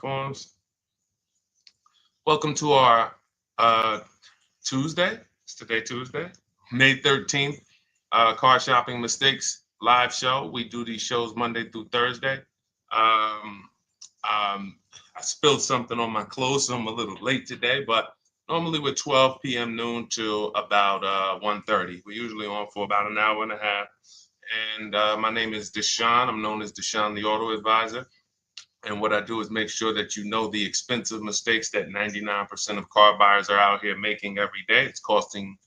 Forms. Welcome to our Tuesday. It's today Tuesday, May 13th. Car shopping mistakes live show. We do these shows Monday through Thursday. Um, I spilled something on my clothes, so I'm a little late today, but normally we're 12 p.m. noon till about 1:30. We're usually on for about an hour and a half. And my name is Deshone. I'm known as Deshone the Auto Advisor. And what I do is make sure that you know the expensive mistakes that 99% of car buyers are out here making every day. It's costing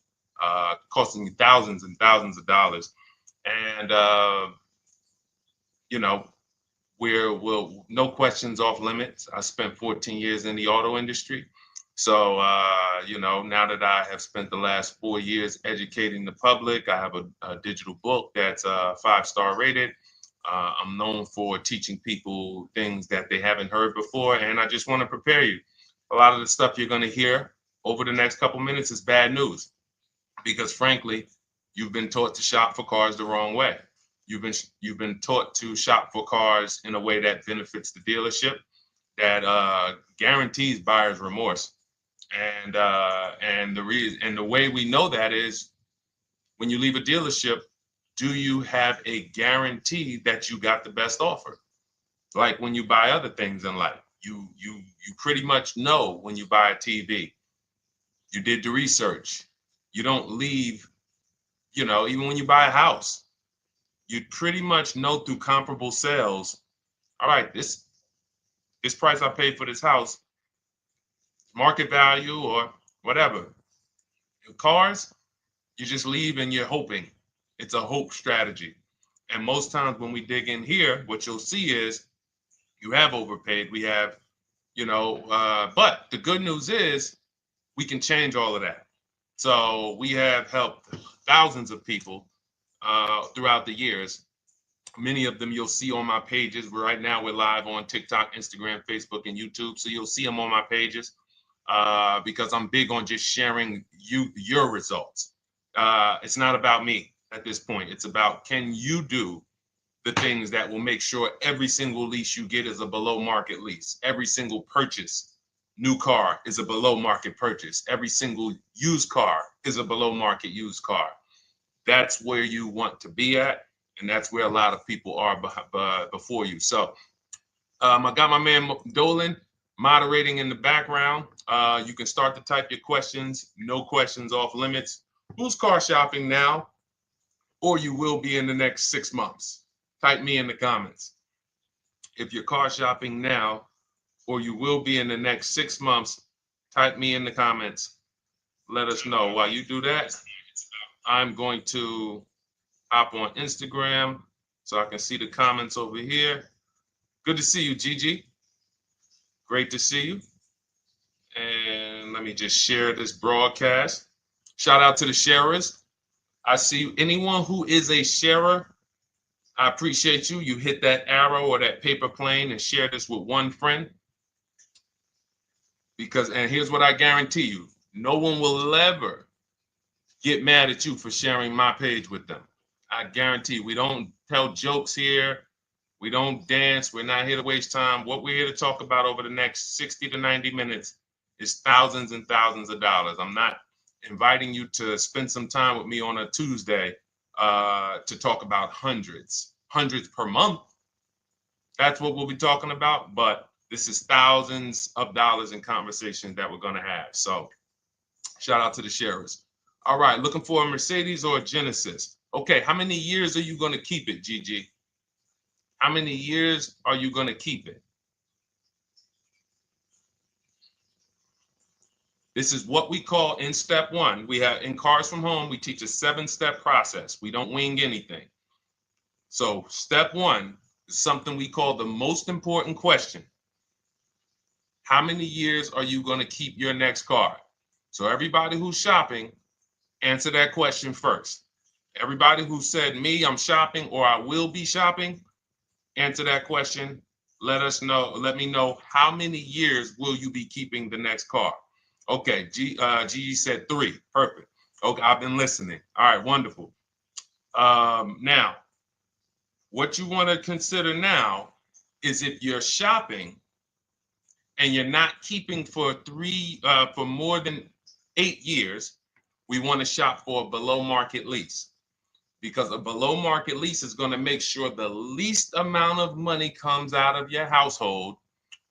you thousands and thousands of dollars. And you know, we'll no questions off limits. I spent 14 years in the auto industry. So now that I have spent the last 4 years educating the public, I have a digital book that's 5-star rated. I'm known for teaching people things that they haven't heard before, and I just want to prepare you. A lot of the stuff you're going to hear over the next couple minutes is bad news because, frankly, you've been taught to shop for cars the wrong way. You've been taught to shop for cars in a way that benefits the dealership, that guarantees buyer's remorse, and the way we know that is when you leave a dealership. Do you have a guarantee that you got the best offer? Like when you buy other things in life, you pretty much know when you buy a TV. You did the research. You don't leave, even when you buy a house, you pretty much know through comparable sales, all right, this price I paid for this house, market value or whatever. Cars, you just leave and you're hoping. It's a hope strategy. And most times when we dig in here, what you'll see is you have overpaid. We have, but the good news is we can change all of that. So we have helped thousands of people throughout the years. Many of them you'll see on my pages. Right now we're live on TikTok, Instagram, Facebook, and YouTube. So you'll see them on my pages because I'm big on just sharing your results. It's not about me at this point. It's about, can you do the things that will make sure every single lease you get is a below market lease. Every single purchase, new car, is a below market purchase. Every single used car is a below market used car. That's where you want to be at, and that's where a lot of people are before you. So I got my man Dolan moderating in the background. You can start to type your questions. No questions off limits. Who's car shopping now, or you will be in the next 6 months? Type me in the comments. If you're car shopping now, or you will be in the next 6 months, type me in the comments. Let us know. While you do that, I'm going to hop on Instagram so I can see the comments over here. Good to see you, Gigi. Great to see you. And let me just share this broadcast. Shout out to the sharers. I see anyone who is a sharer. I appreciate you. You hit that arrow or that paper plane and share this with one friend. And here's what I guarantee you. No one will ever get mad at you for sharing my page with them. I guarantee you, we don't tell jokes here. We don't dance. We're not here to waste time. What we're here to talk about over the next 60 to 90 minutes is thousands and thousands of dollars. I'm not inviting you to spend some time with me on a Tuesday to talk about hundreds per month. That's what we'll be talking about. But this is thousands of dollars in conversations that we're going to have. So shout out to the sharers. All right, looking for a Mercedes or a Genesis. Okay, how many years are you going to keep it, Gigi? How many years are you going to keep it? This is what we call in step one. We have in Cars from Home, we teach a 7-step process. We don't wing anything. So step one is something we call the most important question. How many years are you going to keep your next car? So everybody who's shopping, answer that question first. Everybody who said me, I'm shopping, or I will be shopping, answer that question. Let me know how many years will you be keeping the next car? Okay, Gigi said 3. Perfect. Okay, I've been listening. All right, wonderful. Now, what you want to consider now is if you're shopping, and you're not keeping for more than 8 years, we want to shop for a below market lease, because a below market lease is going to make sure the least amount of money comes out of your household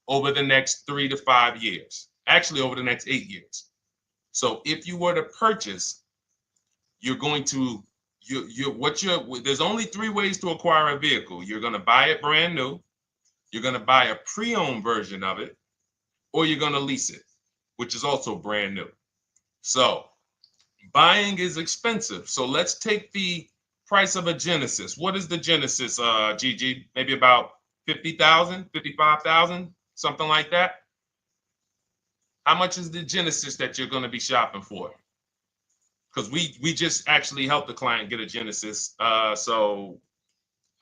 over the next 3 to 5 years, actually over the next 8 years. So if you were to purchase, you're going to, there's only 3 ways to acquire a vehicle. You're going to buy it brand new, you're going to buy a pre-owned version of it, or you're going to lease it, which is also brand new. So buying is expensive. So let's take the price of a Genesis. What is the Genesis, Gigi? Maybe about 50,000, 55,000, something like that. How much is the Genesis that you're going to be shopping for? Because we just actually helped the client get a Genesis. So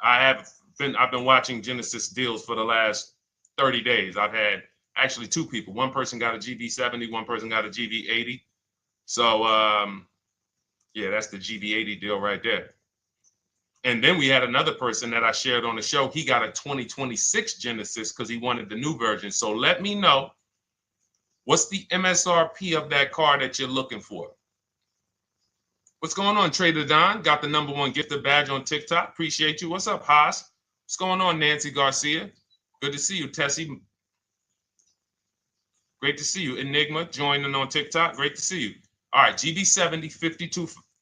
I've been watching Genesis deals for the last 30 days. I've had actually 2 people. One person got a GB70, one person got a GB80. So yeah, that's the GB80 deal right there. And then we had another person that I shared on the show. He got a 2026 Genesis because he wanted the new version. So let me know, what's the MSRP of that car that you're looking for? What's going on, Trader Don? Got the #1 gifted badge on TikTok. Appreciate you. What's up, Haas? What's going on, Nancy Garcia? Good to see you, Tessie. Great to see you. Enigma joining on TikTok. Great to see you. All right, GB70,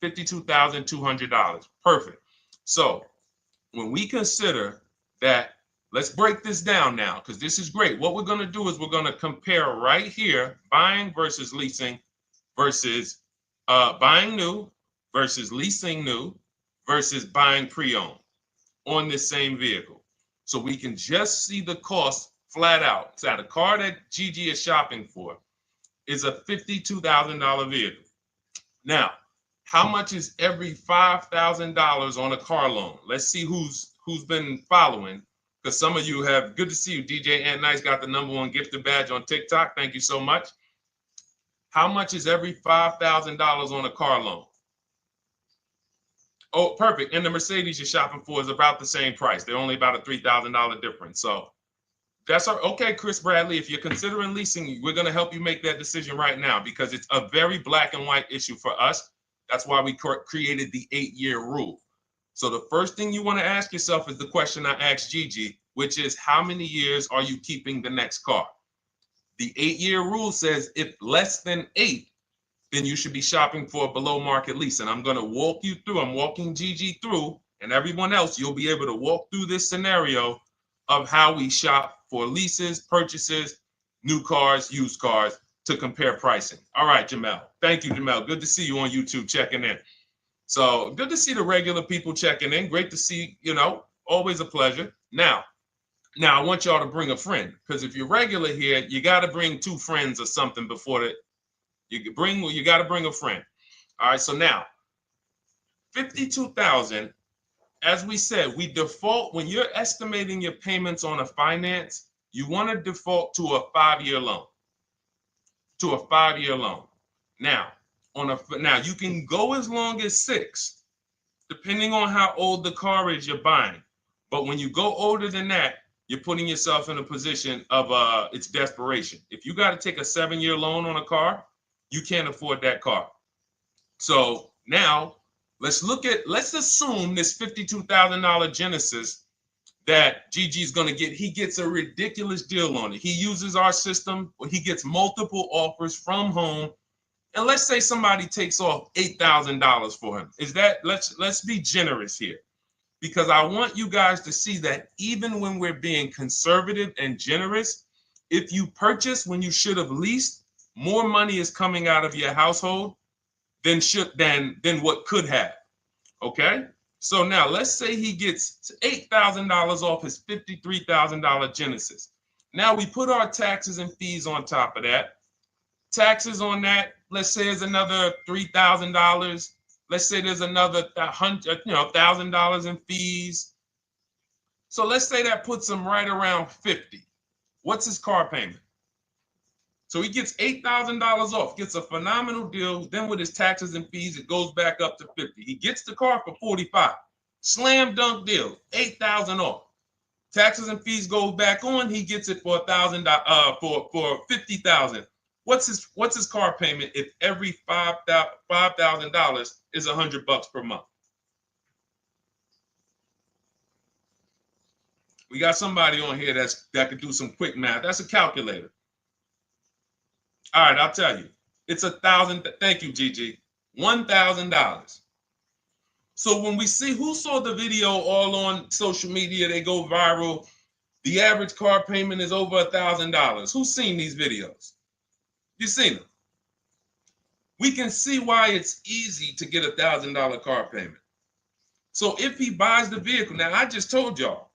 $52,200. Perfect. So when we consider that, let's break this down now, because this is great. What we're going to do is we're going to compare right here, buying versus leasing versus buying new versus leasing new versus buying pre-owned on this same vehicle. So we can just see the cost flat out. So the car that Gigi is shopping for is a $52,000 vehicle. Now, how much is every $5,000 on a car loan? Let's see who's been following, because some of you have. Good to see you, DJ Ant Nice got the #1 gifted badge on TikTok. Thank you so much. How much is every $5,000 on a car loan? Oh, perfect. And the Mercedes you're shopping for is about the same price. They're only about a $3,000 difference. So that's okay, Chris Bradley. If you're considering leasing, we're going to help you make that decision right now, because it's a very black and white issue for us. That's why we created the 8-year rule. So the first thing you want to ask yourself is the question I asked Gigi, which is, how many years are you keeping the next car? The 8-year rule says if less than 8, then you should be shopping for a below market lease. And I'm going to walk you through, I'm walking Gigi through, and everyone else, you'll be able to walk through this scenario of how we shop for leases, purchases, new cars, used cars, to compare pricing. All right, Jamel. Thank you, Jamel. Good to see you on YouTube checking in. So good to see the regular people checking in. Great to see, always a pleasure. Now I want y'all to bring a friend, because if you're regular here, you got to bring 2 friends or something before you got to bring a friend. All right, so now 52,000, as we said, we default when you're estimating your payments on a finance, you want to default to a 5-year loan. Now, you can go as long as 6, depending on how old the car is you're buying. But when you go older than that, you're putting yourself in a position of it's desperation. If you got to take a 7-year loan on a car, you can't afford that car. So now let's assume this $52,000 Genesis that Gigi's going to get. He gets a ridiculous deal on it. He uses our system, he gets multiple offers from home. And let's say somebody takes off $8,000 for him. Let's be generous here, because I want you guys to see that even when we're being conservative and generous, if you purchase when you should have leased, more money is coming out of your household than what could have. Okay? So now let's say he gets $8,000 off his $53,000 Genesis. Now we put our taxes and fees on top of that. Taxes on that, let's say, is another $3,000. Let's say there's another $1,000 in fees. So let's say that puts him right around 50. What's his car payment? So he gets $8,000 off, gets a phenomenal deal. Then with his taxes and fees, it goes back up to 50. He gets the car for 45. Slam dunk deal, $8,000 off. Taxes and fees go back on. He gets it for $1,000. For $50,000. What's his car payment if every $5,000 is $100 per month? We got somebody on here that could do some quick math. That's a calculator. All right, I'll tell you. It's $1,000. Thank you, Gigi. $1,000. So when we see who saw the video all on social media, they go viral. The average car payment is over $1,000. Who's seen these videos? You've seen them. We can see why it's easy to get $1,000 car payment. So if he buys the vehicle, now I just told y'all,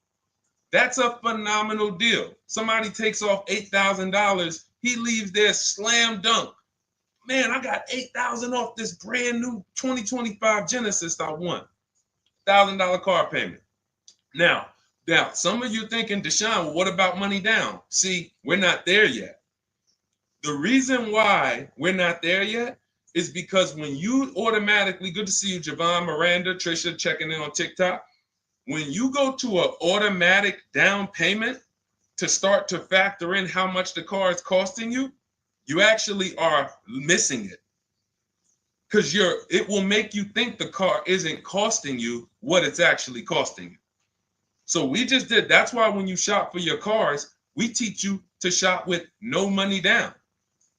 that's a phenomenal deal. Somebody takes off $8,000. He leaves there slam dunk. Man, I got $8,000 off this brand new 2025 Genesis I won. $1,000 car payment. Now, some of you thinking, Deshone, well, what about money down? See, we're not there yet. The reason why we're not there yet is because when you automatically, good to see you, Javon, Miranda, Trisha, checking in on TikTok. When you go to an automatic down payment to start to factor in how much the car is costing you, you actually are missing it. Because it will make you think the car isn't costing you what it's actually costing you. So we just did. That's why when you shop for your cars, we teach you to shop with no money down.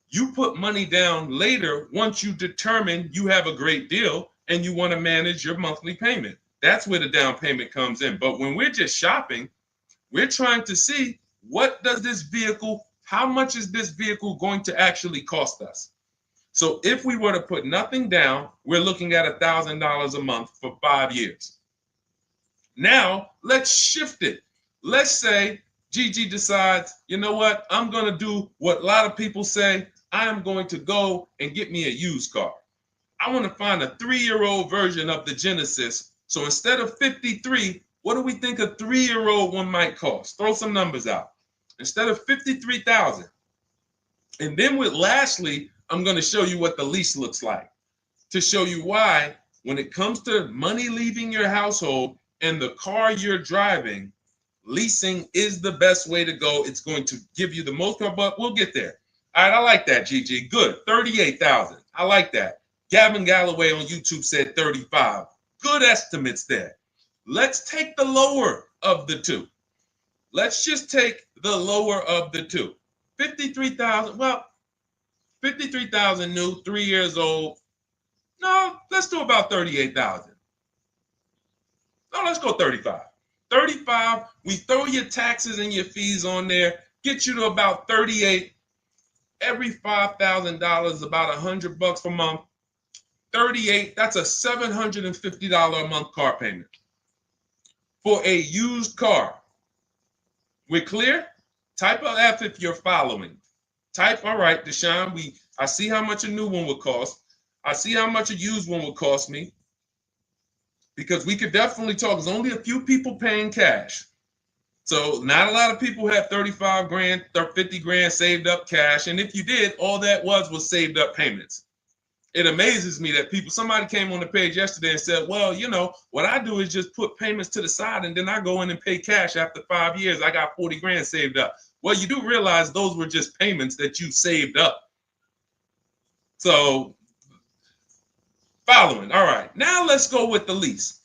You put money down later once you determine you have a great deal and you want to manage your monthly payment. That's where the down payment comes in. But when we're just shopping, we're trying to see how much is this vehicle going to actually cost us? So if we were to put nothing down, we're looking at $1,000 a month for 5 years. Now, let's shift it. Let's say Gigi decides, you know what? I'm going to do what a lot of people say. I am going to go and get me a used car. I want to find a 3-year-old version of the Genesis. So instead of $53,000, what do we think a 3-year-old one might cost? Throw some numbers out. Instead of $53,000. And then lastly, I'm going to show you what the lease looks like to show you why when it comes to money leaving your household and the car you're driving, leasing is the best way to go. It's going to give you the most, but we'll get there. All right, I like that, Gigi. Good. 38,000. I like that. Gavin Galloway on YouTube said 35. Good estimates there. Let's take the lower of the two. Let's just take the lower of the two. 53,000. Well, 53,000 new, 3 years old. No, let's do about 38,000. No, let's go 35. 35, we throw your taxes and your fees on there, get you to about 38. Every $5,000, about $100 per month. 38, that's a $750 a month car payment for a used car. We're clear? Type of F if you're following. Type, all right, Deshone, I see how much a new one would cost. I see how much a used one would cost me. Because we could definitely talk. There's only a few people paying cash. So not a lot of people have 35 grand, 50 grand saved up cash. And if you did, all that was saved up payments. It amazes me that somebody came on the page yesterday and said, well, you know, what I do is just put payments to the side and then I go in and pay cash after 5 years. I got 40 grand saved up. Well, you do realize those were just payments that you saved up. So following. All right, now let's go with the lease.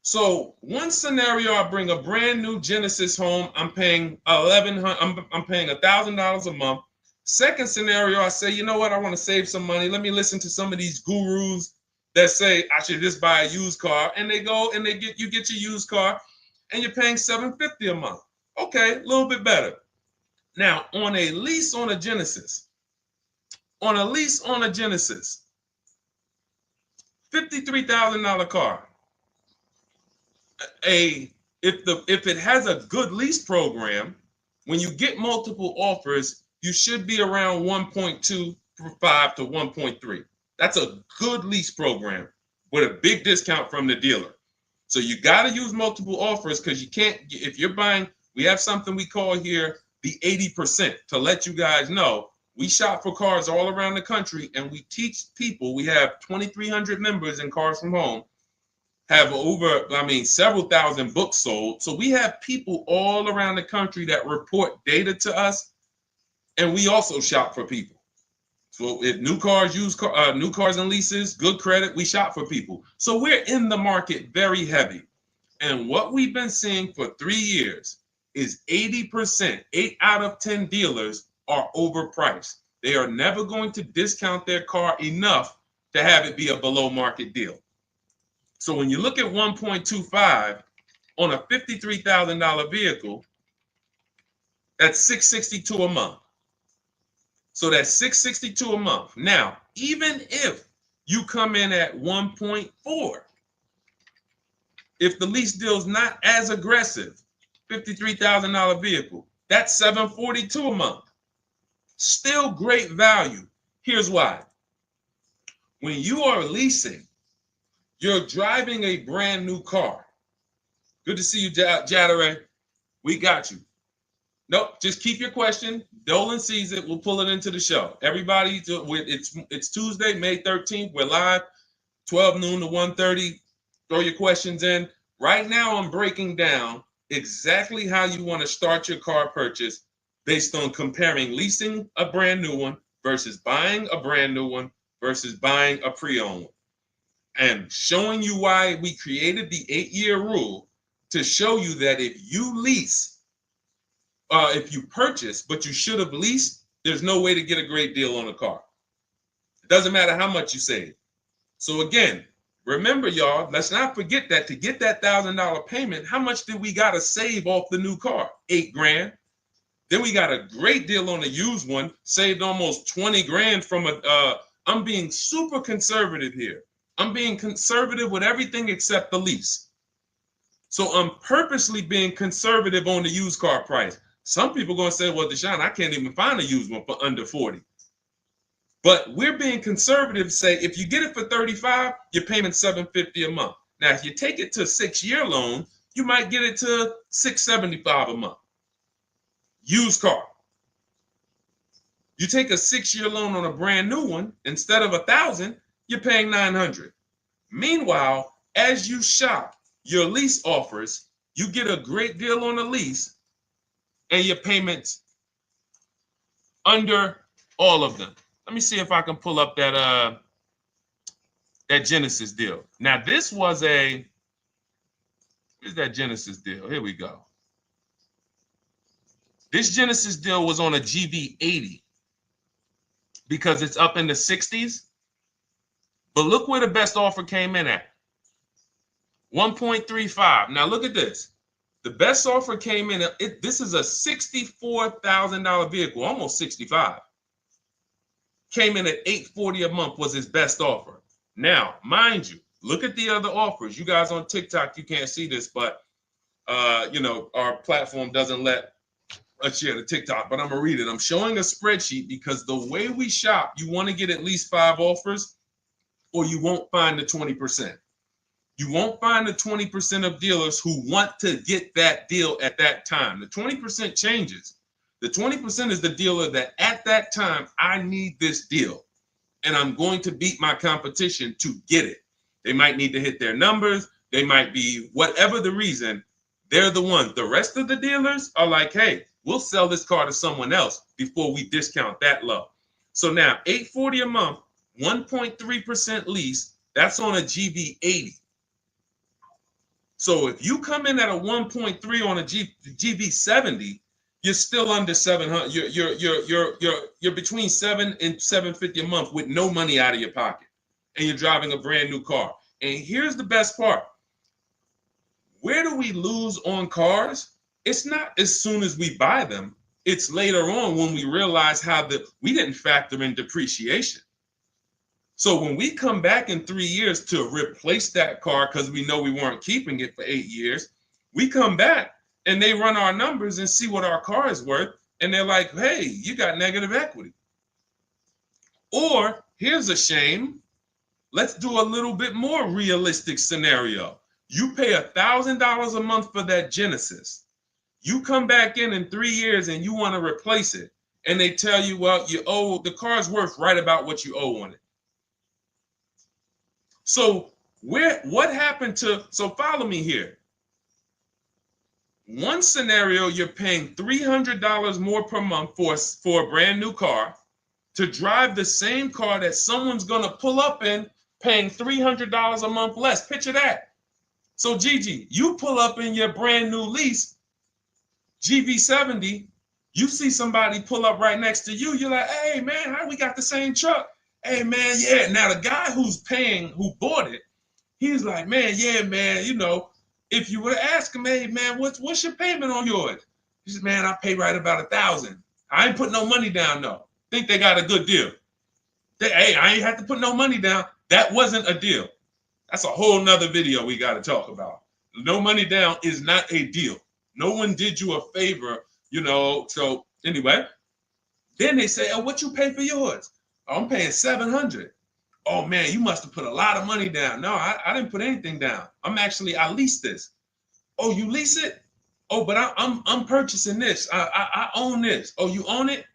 So one scenario, I bring a brand new Genesis home. I'm paying $1,000 a month. Second scenario, I say, you know what? I want to save some money. Let me listen to some of these gurus that say I should just buy a used car, and they go and you get your used car, and you're paying $750 a month. Okay, a little bit better. Now on a lease on a Genesis, $53,000 car. If it has a good lease program, when you get multiple offers, you should be around 1.25 to 1.3. That's a good lease program with a big discount from the dealer. So you got to use multiple offers because you can't, if you're buying, we have something we call here the 80% to let you guys know. We shop for cars all around the country and we teach people, we have 2,300 members in Cars from Home, have several thousand books sold. So we have people all around the country that report data to us, and we also shop for people. So if new cars, new cars and leases, good credit, we shop for people. So we're in the market very heavy. And what we've been seeing for 3 years is 80%, 8 out of 10 dealers are overpriced. They are never going to discount their car enough to have it be a below market deal. So when you look at 1.25 on a $53,000 vehicle, that's $662 a month. So that's $662 a month. Now, even if you come in at 1.4, if the lease deal is not as aggressive, $53,000 vehicle, that's $742 a month. Still great value. Here's why. When you are leasing, you're driving a brand new car. Good to see you, Jadare. We got you. Nope, just keep your question. Dolan sees it. We'll pull it into the show. Everybody, it's Tuesday, May 13th. We're live, 12 noon to 1:30. Throw your questions in. Right now, I'm breaking down exactly how you want to start your car purchase based on comparing leasing a brand new one versus buying a brand new one versus buying a pre-owned one. And showing you why we created the 8-year rule to show you that if you lease, if you purchase, but you should have leased, there's no way to get a great deal on a car. It doesn't matter how much you save. So again, remember, y'all, let's not forget that to get that $1,000 payment, how much did we got to save off the new car? $8,000. Then we got a great deal on a used one, saved almost 20 grand from I'm being super conservative here. I'm being conservative with everything except the lease. So I'm purposely being conservative on the used car price. Some people are going to say, well, Deshone, I can't even find a used one for under 40. But we're being conservative, say if you get it for 35, you're paying $750 a month. Now, if you take it to a 6-year loan, you might get it to $675 a month. Used car. You take a 6-year loan on a brand new one, instead of $1,000, you're paying $900. Meanwhile, as you shop your lease offers, you get a great deal on the lease, and your payments under all of them. Let me see if I can pull up that Genesis deal. Now, this was where's that Genesis deal? Here we go. This Genesis deal was on a GV80 because it's up in the 60s. But look where the best offer came in at. 1.35. Now look at this. The best offer came in, this is a $64,000 vehicle, almost 65. Came in at $840 a month was his best offer. Now, mind you, look at the other offers. You guys on TikTok, you can't see this, but our platform doesn't let us share the TikTok, but I'm gonna read it. I'm showing a spreadsheet because the way we shop, you want to get at least 5 offers or you won't find the 20%. You won't find the 20% of dealers who want to get that deal at that time. The 20% changes. The 20% is the dealer that at that time, I need this deal and I'm going to beat my competition to get it. They might need to hit their numbers. They might be whatever the reason. They're the ones. The rest of the dealers are like, hey, we'll sell this car to someone else before we discount that low. So now $840 a month, 1.3% lease, that's on a GV80. So if you come in at a 1.3 on a GV70, you're still under 700. You're between 7 and 750 a month with no money out of your pocket, and you're driving a brand new car. And here's the best part: where do we lose on cars? It's not as soon as we buy them. It's later on when we realize we didn't factor in depreciation. So when we come back in 3 years to replace that car because we know we weren't keeping it for 8 years, we come back and they run our numbers and see what our car is worth. And they're like, hey, you got negative equity. Or here's a shame. Let's do a little bit more realistic scenario. You pay $1,000 a month for that Genesis. You come back in 3 years and you want to replace it. And they tell you, well, the car's worth right about what you owe on it. So What happened to, so follow me here. One scenario, you're paying $300 more per month for a brand new car to drive the same car that someone's going to pull up in, paying $300 a month less. Picture that. So Gigi, you pull up in your brand new lease, GV70, you see somebody pull up right next to you. You're like, hey man, how we got the same truck? Hey man, yeah. Now the guy who bought it, he's like, man, yeah, man, you know, if you were to ask him, hey man, what's your payment on yours? He says, man, I pay right about $1,000. I ain't put no money down though. Think they got a good deal. Hey, I ain't had to put no money down. That wasn't a deal. That's a whole nother video we got to talk about. No money down is not a deal. No one did you a favor, you know. So anyway, then they say, oh, what you pay for yours? Oh, I'm paying $700. Oh man, you must have put a lot of money down. No, I didn't put anything down. I leased this. Oh, you lease it? Oh, but I'm purchasing this. I own this. Oh, you own it?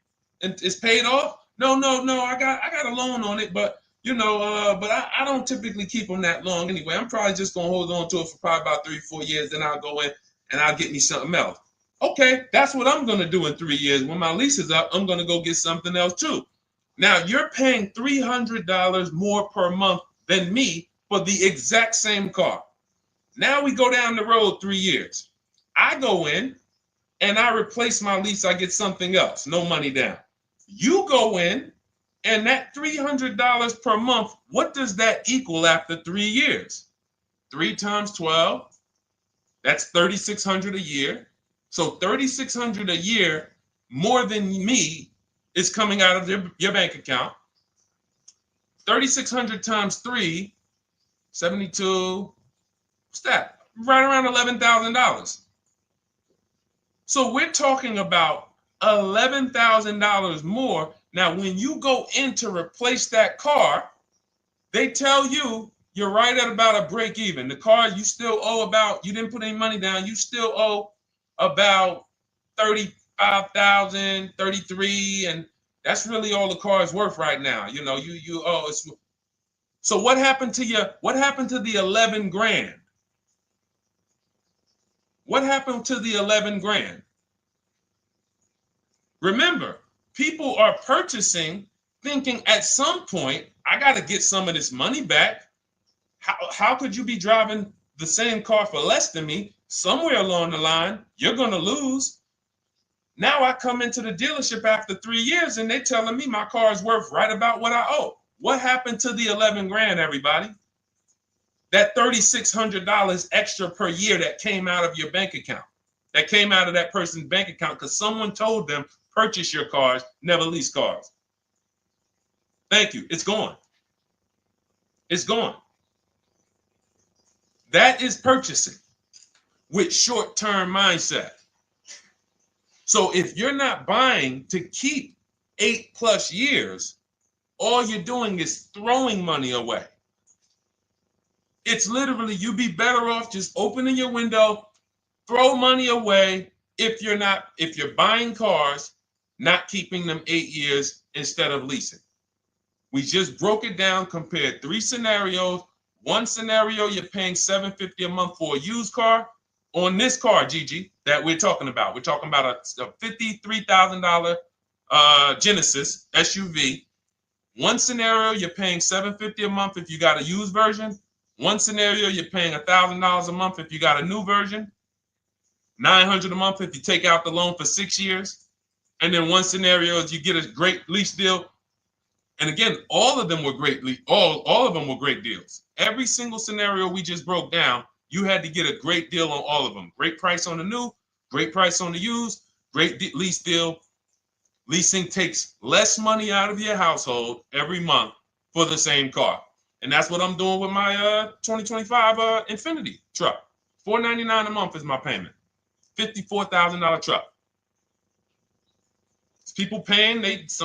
And it's paid off? No. I got a loan on it, but you know, but I don't typically keep them that long anyway. I'm probably just gonna hold on to it for probably about 3-4 years. Then I'll go in and I'll get me something else. Okay, that's what I'm gonna do in 3 years. When my lease is up, I'm gonna go get something else too. Now you're paying $300 more per month than me for the exact same car. Now we go down the road 3 years. I go in and I replace my lease. I get something else, no money down. You go in and that $300 per month, what does that equal after 3 years? 3 times 12, that's $3,600 a year. So $3,600 a year more than me is coming out of your bank account. 3,600 times 3, 72, what's that? Right around $11,000. So we're talking about $11,000 more. Now, when you go in to replace that car, they tell you you're right at about a break even. The car you still owe about, you didn't put any money down, you still owe about 35,000, 33, and that's really all the car is worth right now. You know, you owe. So what happened to you? What happened to the 11 grand? What happened to the 11 grand? Remember, people are purchasing thinking at some point, I got to get some of this money back. How could you be driving the same car for less than me? Somewhere along the line, you're going to lose. Now I come into the dealership after 3 years and they're telling me my car is worth right about what I owe. What happened to the 11 grand, everybody? That $3,600 extra per year that came out of your bank account, that came out of that person's bank account because someone told them, purchase your cars, never lease cars. Thank you. It's gone. It's gone. That is purchasing with short-term mindset. So if you're not buying to keep 8+ years, all you're doing is throwing money away. It's literally, you'd be better off just opening your window, throw money away if you're buying cars, not keeping them 8 years instead of leasing. We just broke it down, compared 3 scenarios. One scenario, you're paying $750 a month for a used car. On this car, Gigi, that we're talking about a $53,000 Genesis SUV. One scenario, you're paying $750 a month if you got a used version. One scenario, you're paying $1,000 a month if you got a new version. $900 a month if you take out the loan for 6 years. And then one scenario is you get a great lease deal. And again, all of them were great. All of them were great deals. Every single scenario we just broke down, you had to get a great deal on all of them. Great price on the new, great price on the used, great lease deal. Leasing takes less money out of your household every month for the same car. And that's what I'm doing with my 2025 Infiniti truck. $499 a month is my payment. $54,000 truck. It's people paying, it's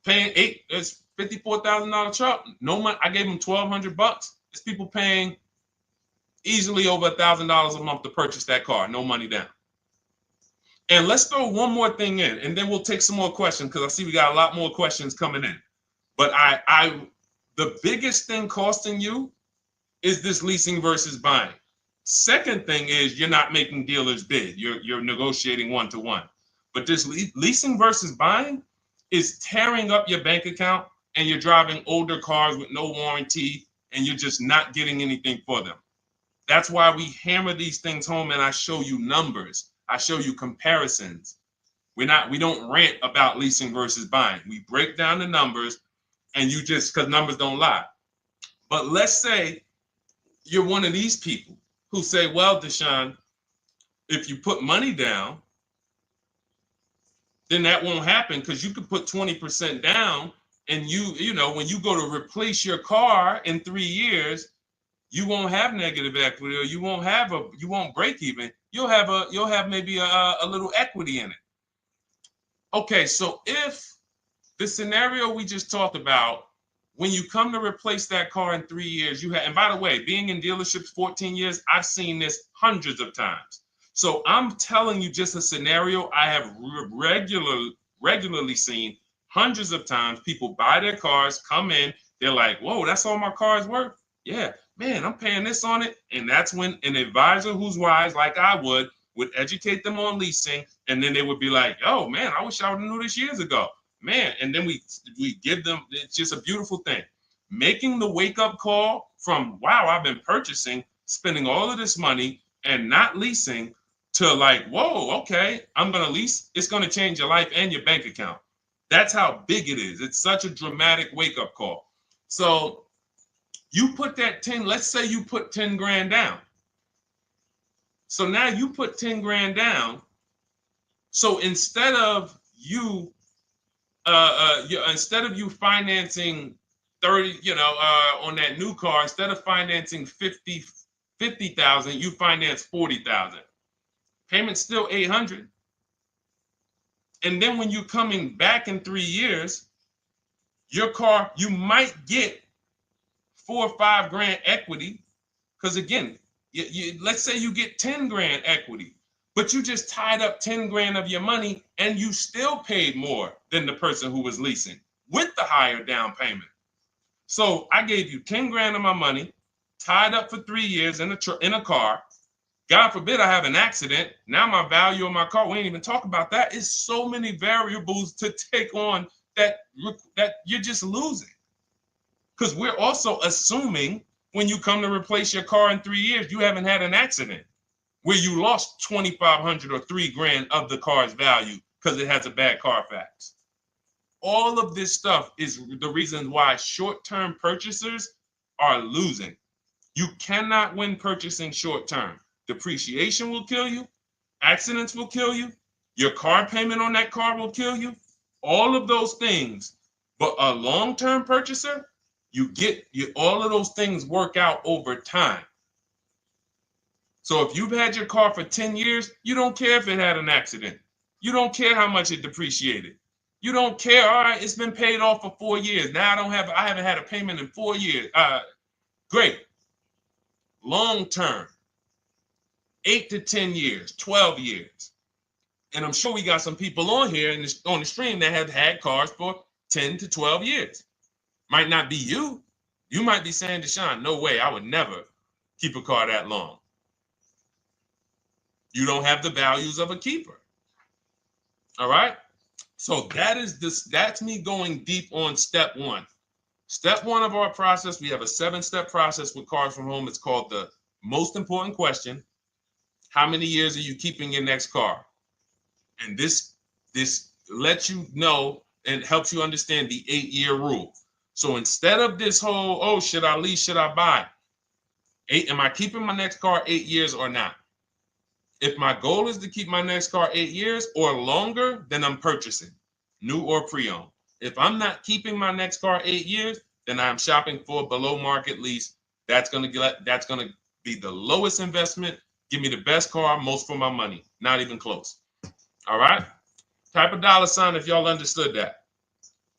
$54,000 truck. No money. I gave them $1,200. It's people paying easily over $1,000 a month to purchase that car. No money down. And let's throw one more thing in, and then we'll take some more questions because I see we got a lot more questions coming in. But the biggest thing costing you is this leasing versus buying? Second thing is you're not making dealers bid. You're negotiating one-to-one. But this leasing versus buying is tearing up your bank account, and you're driving older cars with no warranty, and you're just not getting anything for them. That's why we hammer these things home, and I show you numbers. I show you comparisons. We don't rant about leasing versus buying. We break down the numbers, and you just, because numbers don't lie. But let's say you're one of these people who say, well, Deshone, if you put money down, then that won't happen, because you could put 20% down, and you know, when you go to replace your car in 3 years, you won't have negative equity, or you won't break even. You'll have maybe a little equity in it. Okay, so if the scenario we just talked about, when you come to replace that car in 3 years, and by the way, being in dealerships 14 years, I've seen this hundreds of times. So I'm telling you just a scenario I have regularly seen hundreds of times. People buy their cars, come in, they're like, whoa, that's all my car's worth? Yeah, man, I'm paying this on it. And that's when an advisor who's wise, like I would educate them on leasing. And then they would be like, oh, man, I wish I would have knew this years ago. Man, and then we give them, it's just a beautiful thing. Making the wake-up call from, wow, I've been purchasing, spending all of this money and not leasing, to like, whoa, okay, I'm going to lease. It's going to change your life and your bank account. That's how big it is. It's such a dramatic wake-up call. So you put that 10, let's say you put 10 grand down. So now you put 10 grand down. So instead of you financing 30, on that new car, instead of financing 50,000, you finance 40,000. Payment's still 800. And then when you're coming back in 3 years, your car, you might get 4 or 5 grand equity. Because again, let's say you get 10 grand equity, but you just tied up 10 grand of your money, and you still paid more than the person who was leasing with the higher down payment. So I gave you 10 grand of my money, tied up for 3 years in a car. God forbid I have an accident. Now my value of my car, we ain't even talk about that. It's so many variables to take on that you're just losing. Because we're also assuming when you come to replace your car in 3 years, you haven't had an accident where you lost 2,500 or 3 grand of the car's value because it has a bad Carfax. All of this stuff is the reason why short-term purchasers are losing. You cannot win purchasing short-term. Depreciation will kill you. Accidents will kill you. Your car payment on that car will kill you. All of those things. But a long-term purchaser, all of those things work out over time. So if you've had your car for 10 years, you don't care if it had an accident. You don't care how much it depreciated. You don't care. All right, it's been paid off for 4 years. Now I haven't had a payment in 4 years. Great. Long-term. 8 to 10 years, 12 years. And I'm sure we got some people on here on the stream that have had cars for 10 to 12 years. Might not be you. You might be saying, Deshone, no way, I would never keep a car that long. You don't have the values of a keeper. All right? So that's me going deep on step one. Step one of our process, we have a 7-step process with Cars from Home. It's called the most important question. How many years are you keeping your next car? And this lets you know and helps you understand the 8-year rule. So instead of this whole, oh, should I lease, should I buy? Am I keeping my next car 8 years or not? If my goal is to keep my next car 8 years or longer, then I'm purchasing, new or pre-owned. If I'm not keeping my next car 8 years, then I'm shopping for a below market lease. That's gonna be the lowest investment. Give me the best car, most for my money. Not even close. All right? Type a dollar sign if y'all understood that.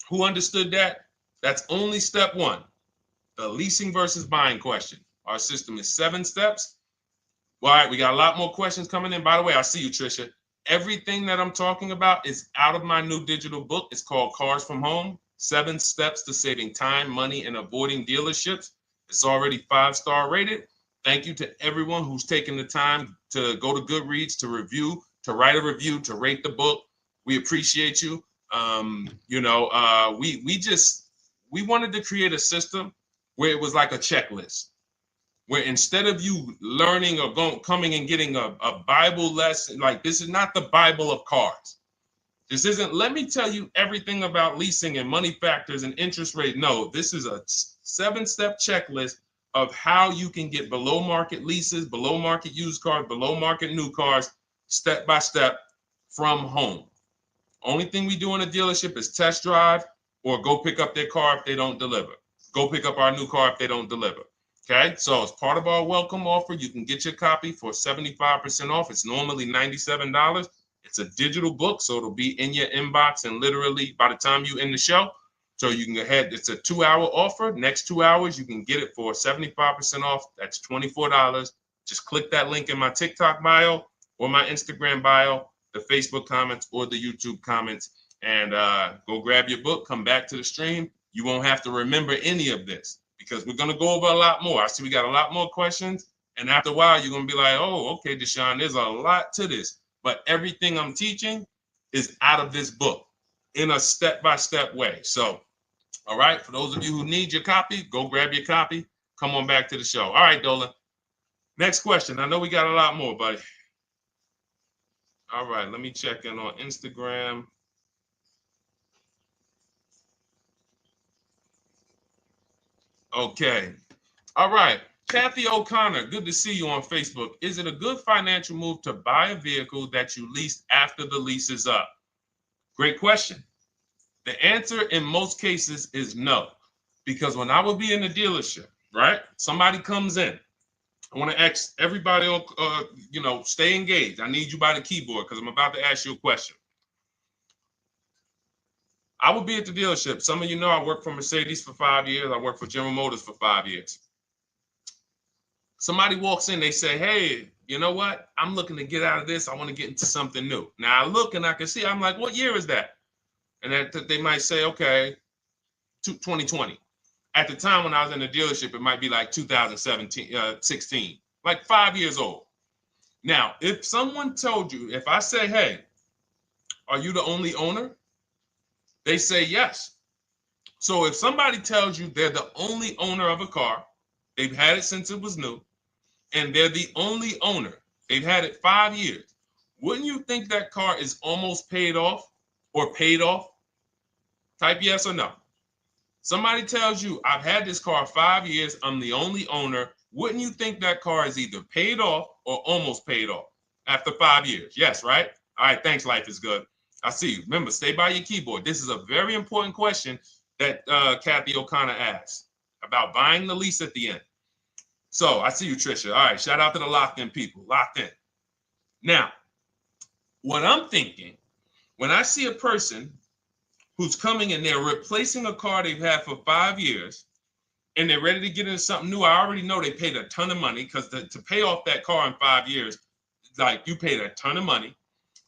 Who understood that? That's only step one. The leasing versus buying question. Our system is 7 steps. All right, we got a lot more questions coming in. By the way, I see you, Trisha. Everything that I'm talking about is out of my new digital book. It's called Cars from Home, 7 Steps to Saving Time, Money, and Avoiding Dealerships. It's already 5-star rated. Thank you to everyone who's taken the time to go to Goodreads to review, to write a review, to rate the book. We appreciate you. We wanted to create a system where it was like a checklist, where instead of you learning or coming and getting a Bible lesson, like this is not the Bible of cars. This isn't, let me tell you everything about leasing and money factors and interest rate. No, this is a 7-step checklist of how you can get below market leases, below market used cars, below market new cars, step by step from home. Only thing we do in a dealership is test drive or go pick up their car if they don't deliver. Go pick up our new car if they don't deliver. Okay, so as part of our welcome offer, you can get your copy for 75% off. It's normally $97. It's a digital book, so it'll be in your inbox and literally by the time you end the show. So you can go ahead. It's a 2-hour offer. Next 2 hours, you can get it for 75% off. That's $24. Just click that link in my TikTok bio or my Instagram bio, the Facebook comments or the YouTube comments, and go grab your book. Come back to the stream. You won't have to remember any of this because we're going to go over a lot more. I see we got a lot more questions. And after a while, you're going to be like, oh, okay, Deshone, there's a lot to this. But everything I'm teaching is out of this book in a step-by-step way. So, all right, for those of you who need your copy, go grab your copy. Come on back to the show. All right, Dolan. Next question. I know we got a lot more, buddy. All right, let me check in on Instagram. Okay. All right. Kathy O'Connor, good to see you on Facebook. Is it a good financial move to buy a vehicle that you leased after the lease is up? Great question. The answer in most cases is no, because when I would be in the dealership, right? Somebody comes in. I want to ask everybody, stay engaged. I need you by the keyboard because I'm about to ask you a question. I would be at the dealership. Some of you know I worked for Mercedes for 5 years. I worked for General Motors for 5 years. Somebody walks in, they say, hey, you know what? I'm looking to get out of this. I want to get into something new. Now I look and I can see, I'm like, what year is that? And that they might say, okay, 2020. At the time when I was in the dealership, it might be like 16, like 5 years old. Now, if someone told you, if I say, hey, are you the only owner? They say yes. So if somebody tells you they're the only owner of a car, they've had it since it was new, and they're the only owner, they've had it 5 years, wouldn't you think that car is almost paid off or paid off? Type yes or no. Somebody tells you, I've had this car 5 years, I'm the only owner. Wouldn't you think that car is either paid off or almost paid off after 5 years? Yes, right? All right, thanks, Life is Good. I see you. Remember, stay by your keyboard. This is a very important question that Kathy O'Connor asked about buying the lease at the end. So I see you, Trisha. All right, shout out to the locked in people. Locked in. Now, what I'm thinking, when I see a person who's coming in, they're replacing a car they've had for 5 years, and they're ready to get into something new. I already know they paid a ton of money because to pay off that car in 5 years, like you paid a ton of money.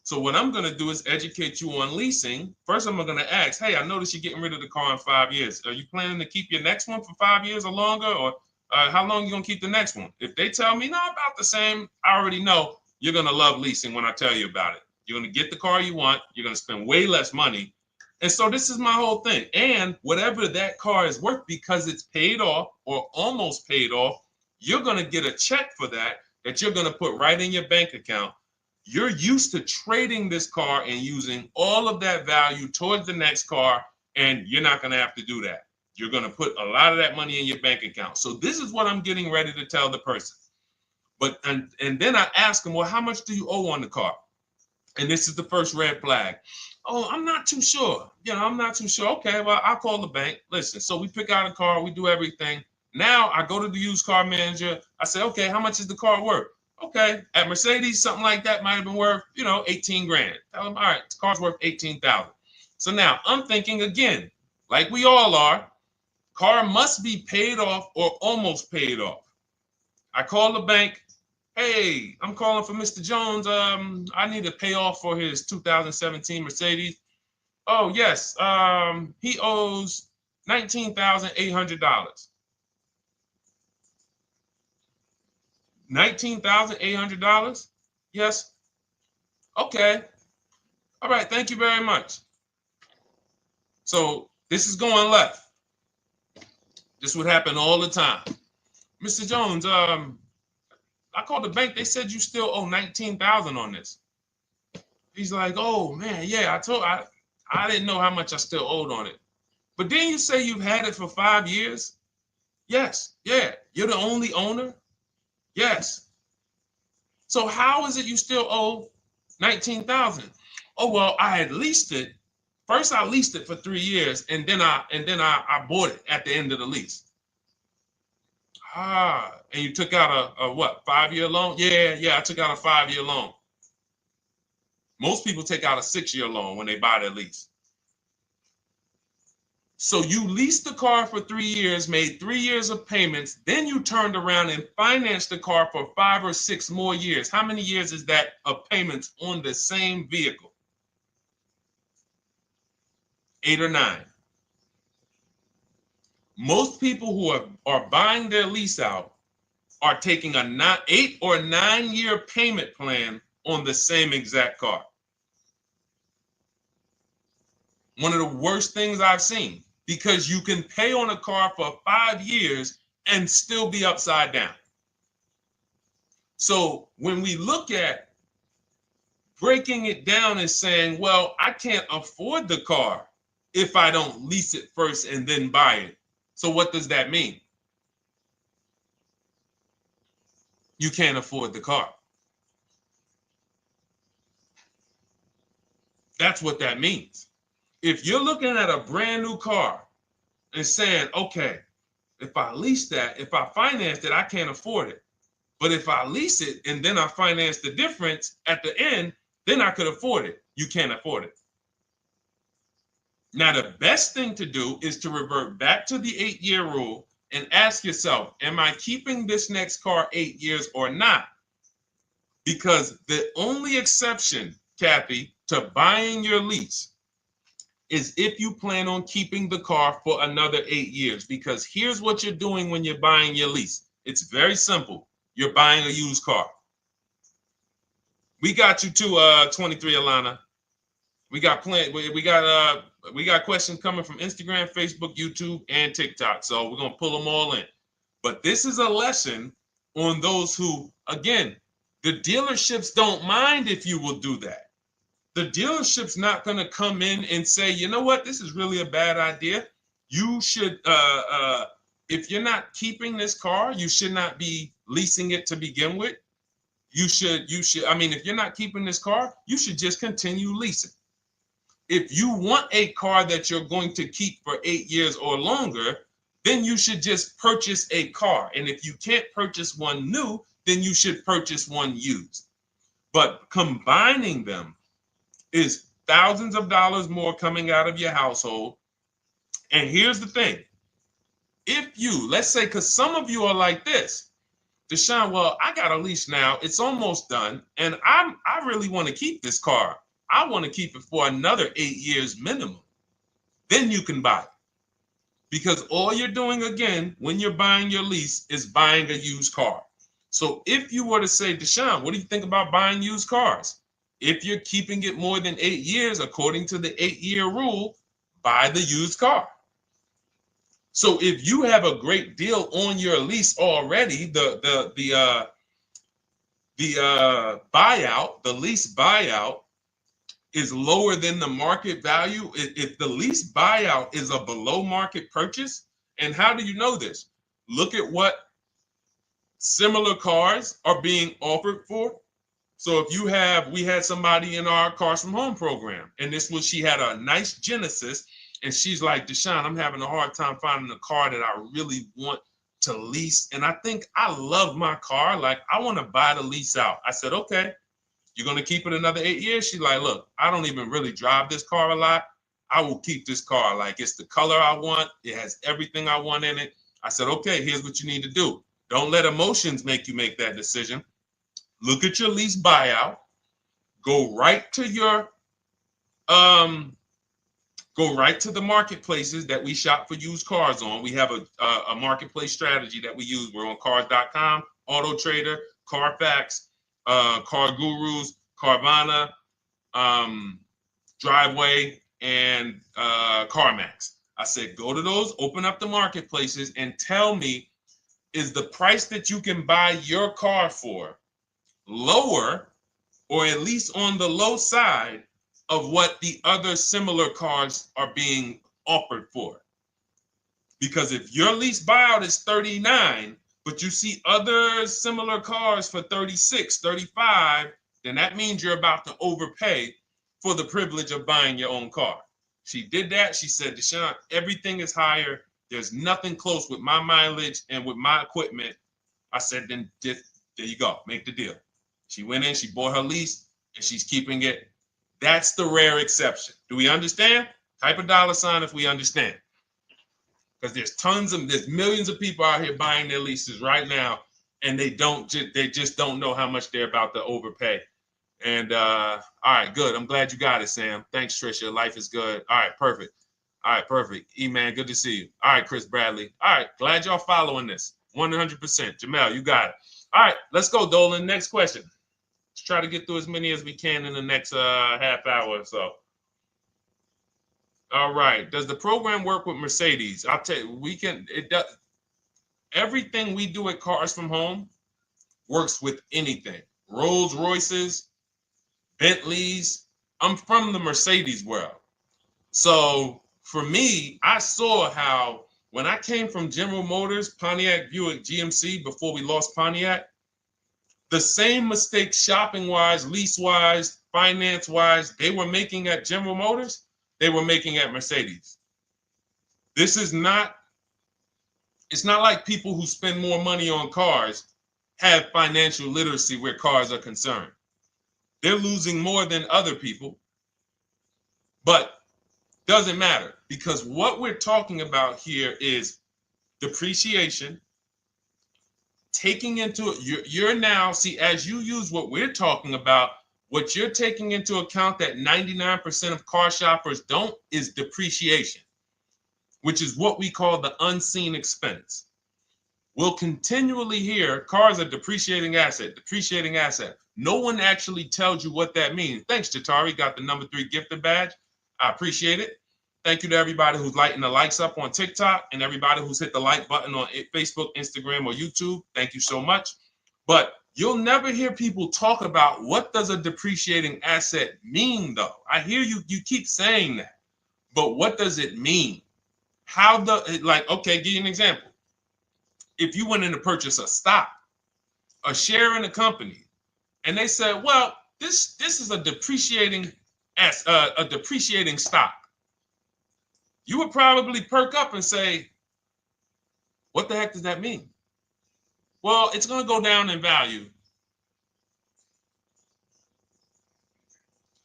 So what I'm going to do is educate you on leasing. First, I'm going to ask, hey, I noticed you're getting rid of the car in 5 years. Are you planning to keep your next one for 5 years or longer? Or how long are you going to keep the next one? If they tell me, no, about the same, I already know you're going to love leasing when I tell you about it. You're going to get the car you want. You're going to spend way less money. And so this is my whole thing. And whatever that car is worth, because it's paid off or almost paid off, you're going to get a check for that you're going to put right in your bank account. You're used to trading this car and using all of that value towards the next car, and you're not going to have to do that. You're going to put a lot of that money in your bank account. So this is what I'm getting ready to tell the person. But and then I ask them, well, how much do you owe on the car? And this is the first red flag. Oh, I'm not too sure. I'm not too sure. Okay, well, I'll call the bank. Listen, so we pick out a car, we do everything. Now I go to the used car manager. I say, okay, how much is the car worth? Okay, at Mercedes, something like that might have been worth, 18 grand. Tell them, all right, the car's worth 18,000. So now I'm thinking again, like we all are, car must be paid off or almost paid off. I call the bank. Hey, I'm calling for Mr. Jones. I need to pay off for his 2017 Mercedes. Oh, yes. He owes $19,800. $19,800? Yes. Okay. All right. Thank you very much. So this is going left. This would happen all the time. Mr. Jones, I called the bank. They said you still owe 19,000 on this. He's like, oh man, yeah, I didn't know how much I still owed on it. But didn't you say you've had it for 5 years? Yes. Yeah. You're the only owner? Yes. So how is it you still owe 19,000? Oh, well, I had leased it. First I leased it for 3 years and then I bought it at the end of the lease. Ah, and you took out a what, 5-year loan? Yeah, I took out a 5-year loan. Most people take out a 6-year loan when they buy their lease. So you leased the car for 3 years, made 3 years of payments, then you turned around and financed the car for 5 or 6 more years. How many years is that of payments on the same vehicle? 8 or 9. Most people who are buying their lease out are taking a 8 or 9 year payment plan on the same exact car. One of the worst things I've seen, because you can pay on a car for 5 years and still be upside down. So when we look at breaking it down and saying, well, I can't afford the car if I don't lease it first and then buy it. So what does that mean? You can't afford the car. That's what that means. If you're looking at a brand new car and saying, okay, if I lease that, if I finance it, I can't afford it. But if I lease it and then I finance the difference at the end, then I could afford it. You can't afford it. Now, the best thing to do is to revert back to the 8-year rule and ask yourself, am I keeping this next car 8 years or not? Because the only exception, Kathy, to buying your lease is if you plan on keeping the car for another 8 years. Because here's what you're doing when you're buying your lease. It's very simple. You're buying a used car. We got you to 23, Alana. We got questions coming from Instagram, Facebook, YouTube, and TikTok. So we're gonna pull them all in. But this is a lesson on those who, again, the dealerships don't mind if you will do that. The dealership's not gonna come in and say, you know what, this is really a bad idea. You should, if you're not keeping this car, you should not be leasing it to begin with. You should, I mean, if you're not keeping this car, you should just continue leasing. If you want a car that you're going to keep for 8 years or longer, then you should just purchase a car. And if you can't purchase one new, then you should purchase one used. But combining them is thousands of dollars more coming out of your household. And here's the thing. If you, let's say, because some of you are like this, Deshone, well, I got a lease now. It's almost done. And I really want to keep this car. I want to keep it for another 8 years minimum. Then you can buy it. Because all you're doing, again, when you're buying your lease is buying a used car. So if you were to say, Deshone, what do you think about buying used cars? If you're keeping it more than 8 years, according to the 8-year rule, buy the used car. So if you have a great deal on your lease already, the buyout, the lease buyout is lower than the market value. If the lease buyout is a below market purchase, and how do you know this? Look at what similar cars are being offered for. So if you have, we had somebody in our Cars from Home program, and she had a nice Genesis, and she's like, Deshone, I'm having a hard time finding a car that I really want to lease. And I think I love my car. Like, I want to buy the lease out. I said, okay, you're going to keep it another 8 years? She's like, look, I don't even really drive this car a lot. I will keep this car. Like, it's the color I want. It has everything I want in it. I said, okay, here's what you need to do. Don't let emotions make you make that decision. Look at your lease buyout. Go right to your go right to the marketplaces that we shop for used cars on. We have a marketplace strategy that we use. We're on cars.com, Auto Trader, Carfax, Car Gurus, Carvana, Driveway, and CarMax. I said, go to those, open up the marketplaces, and tell me, is the price that you can buy your car for lower, or at least on the low side of what the other similar cars are being offered for? Because if your lease buyout is 39, but you see other similar cars for 36, 35, then that means you're about to overpay for the privilege of buying your own car. She did that. She said, Deshone, everything is higher. There's nothing close with my mileage and with my equipment. I said, then there you go. Make the deal. She went in, she bought her lease, and she's keeping it. That's the rare exception. Do we understand? Type a $sign if we understand. Because there's millions of people out here buying their leases right now, and they just don't know how much they're about to overpay. And all right, good. I'm glad you got it, Sam. Thanks, Trisha. Life is good. All right, perfect. All right, perfect. E-Man, good to see you. All right, Chris Bradley. All right, glad y'all following this. 100%. Jamel, you got it. All right, let's go, Dolan. Next question. Let's try to get through as many as we can in the next half hour or so. All right. Does the program work with Mercedes? I'll tell you, it does. Everything we do at Cars from Home works with anything. Rolls Royces, Bentleys. I'm from the Mercedes world. So for me, I saw how when I came from General Motors, Pontiac, Buick, GMC, before we lost Pontiac, the same mistakes shopping-wise, lease-wise, finance-wise, they were making at General Motors, they were making at Mercedes. It's not like people who spend more money on cars have financial literacy where cars are concerned. They're losing more than other people, but doesn't matter, because what we're talking about here is depreciation, taking into you're now, see, as you use what we're talking about, what you're taking into account that 99% of car shoppers don't is depreciation, which is what we call the unseen expense. We'll continually hear cars are depreciating asset, depreciating asset. No one actually tells you what that means. Thanks, Jatari. Got the number 3 gifted badge. I appreciate it. Thank you to everybody who's lighting the likes up on TikTok and everybody who's hit the like button on Facebook, Instagram, or YouTube. Thank you so much. But you'll never hear people talk about what does a depreciating asset mean, though. I hear you keep saying that, but what does it mean? Okay, give you an example. If you went in to purchase a stock, a share in a company, and they said, well, this is a depreciating stock, you would probably perk up and say, what the heck does that mean? Well, it's going to go down in value.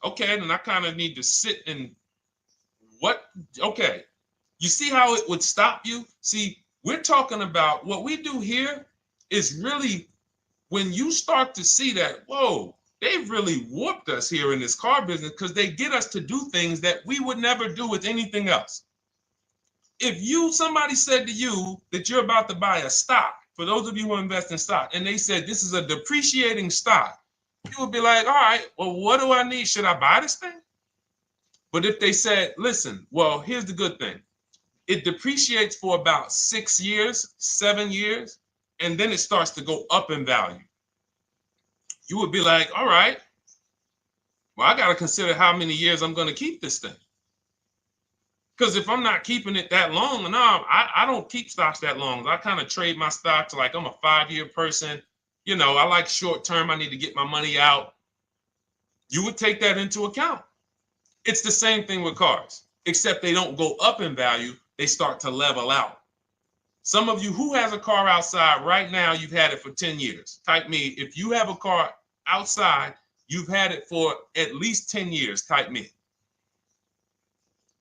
Okay, then I kind of need to sit and okay. You see how it would stop you? See, we're talking about what we do here is really when you start to see that, whoa, they've really warped us here in this car business because they get us to do things that we would never do with anything else. If somebody said to you that you're about to buy a stock, for those of you who invest in stock, and they said this is a depreciating stock, you would be like, all right, well, what do I need? Should I buy this thing? But if they said, listen, well, here's the good thing. It depreciates for about 6 years, 7 years, and then it starts to go up in value. You would be like, all right, well, I got to consider how many years I'm going to keep this thing. Because if I'm not keeping it that long, no, I don't keep stocks that long. I kind of trade my stocks like I'm a 5-year person. You know, I like short term. I need to get my money out. You would take that into account. It's the same thing with cars, except they don't go up in value. They start to level out. Some of you who has a car outside right now, you've had it for 10 years. Type me. If you have a car outside, you've had it for at least 10 years. Type me.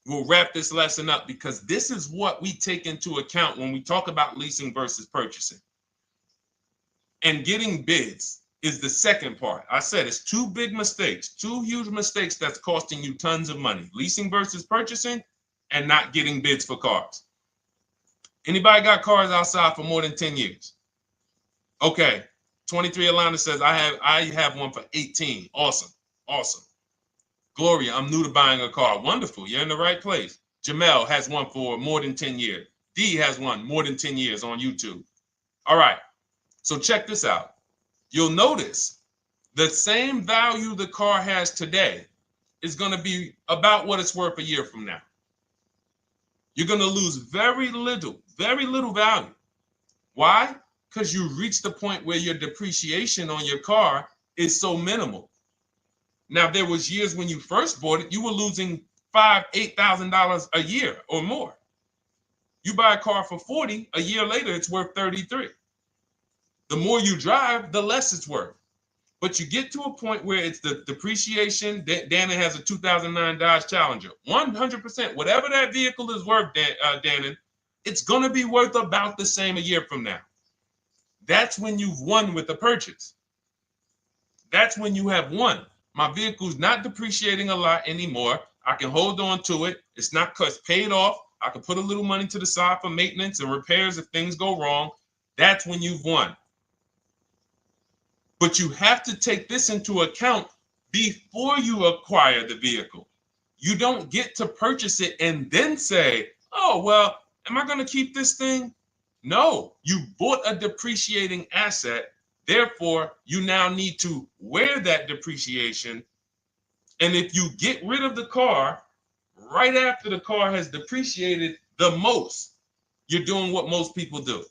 We'll wrap this lesson up because this is what we take into account when we talk about leasing versus purchasing. And getting bids is the second part. I said it's 2 big mistakes, 2 huge mistakes that's costing you tons of money. Leasing versus purchasing and not getting bids for cars. Anybody got cars outside for more than 10 years? Okay, 23 Alana says, I have one for 18. Awesome. Awesome. Gloria, I'm new to buying a car. Wonderful. You're in the right place. Jamel has one for more than 10 years. D has one more than 10 years on YouTube. All right. So check this out. You'll notice the same value the car has today is going to be about what it's worth a year from now. You're going to lose very little value. Why? Because you reach the point where your depreciation on your car is so minimal. Now, there was years when you first bought it, you were losing $5,000, $8,000 a year or more. You buy a car for 40, a year later, it's worth 33. The more you drive, the less it's worth. But you get to a point where it's the depreciation. Dannon has a 2009 Dodge Challenger. 100%, whatever that vehicle is worth, Dannon, it's going to be worth about the same a year from now. That's when you've won with the purchase. That's when you have won. My vehicle's not depreciating a lot anymore. I can hold on to it. It's not because it's paid off. I can put a little money to the side for maintenance and repairs if things go wrong. That's when you've won. But you have to take this into account before you acquire the vehicle. You don't get to purchase it and then say, oh, well, am I going to keep this thing? No, you bought a depreciating asset. Therefore, you now need to wear that depreciation. And if you get rid of the car right after the car has depreciated the most, you're doing what most people do.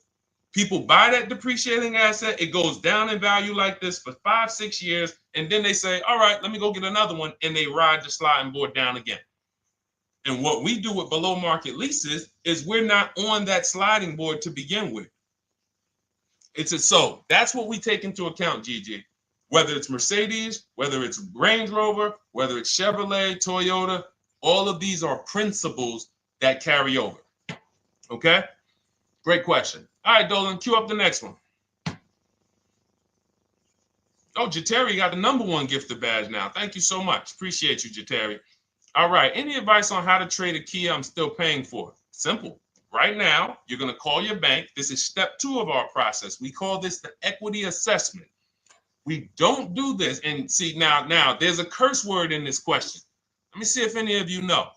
People buy that depreciating asset. It goes down in value like this for 5-6 years. And then they say, all right, let me go get another one. And they ride the sliding board down again. And what we do with below market leases is we're not on that sliding board to begin with. So that's what we take into account, Gigi. Whether it's Mercedes, whether it's Range Rover, whether it's Chevrolet, Toyota, all of these are principles that carry over. Okay? Great question. All right, Dolan, cue up the next one. Oh, Jateri got the #1 gifted badge now. Thank you so much. Appreciate you, Jateri. All right. Any advice on how to trade a Kia I'm still paying for? Simple. Right now, you're going to call your bank. This is step 2 of our process. We call this the equity assessment. We don't do this. And see, now there's a curse word in this question. Let me see if any of you know.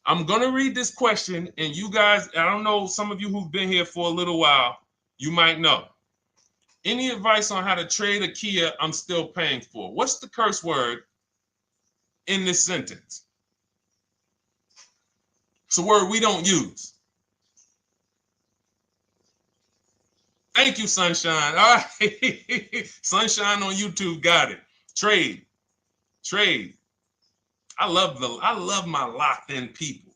I'm going to read this question, and you guys, I don't know, some of you who've been here for a little while, you might know. Any advice on how to trade a Kia I'm still paying for? What's the curse word in this sentence? It's a word we don't use. Thank you, Sunshine. All right. Sunshine on YouTube got it. Trade. I love my locked in people.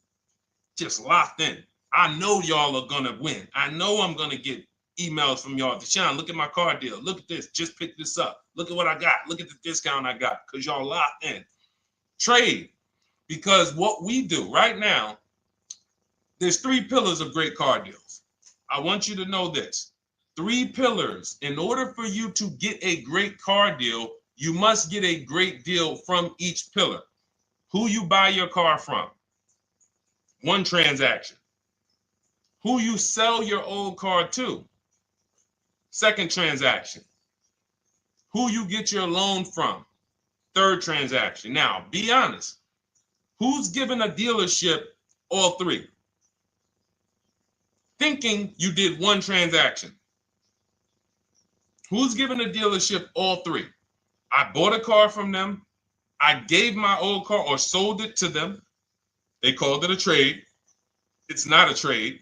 Just locked in. I know y'all are gonna win. I know I'm gonna get emails from y'all. Deshaun, look at my car deal. Look at this. Just pick this up. Look at what I got. Look at the discount I got. Because y'all locked in. Trade. Because what we do right now, there's 3 pillars of great car deals. I want you to know this. 3 pillars. In order for you to get a great car deal, you must get a great deal from each pillar. Who you buy your car from. 1 transaction. Who you sell your old car to. 2nd transaction. Who you get your loan from. 3rd transaction. Now, be honest. Who's giving a dealership all 3? Thinking you did 1 transaction. Who's giving a dealership all 3? I bought a car from them. I gave my old car or sold it to them. They called it a trade. It's not a trade.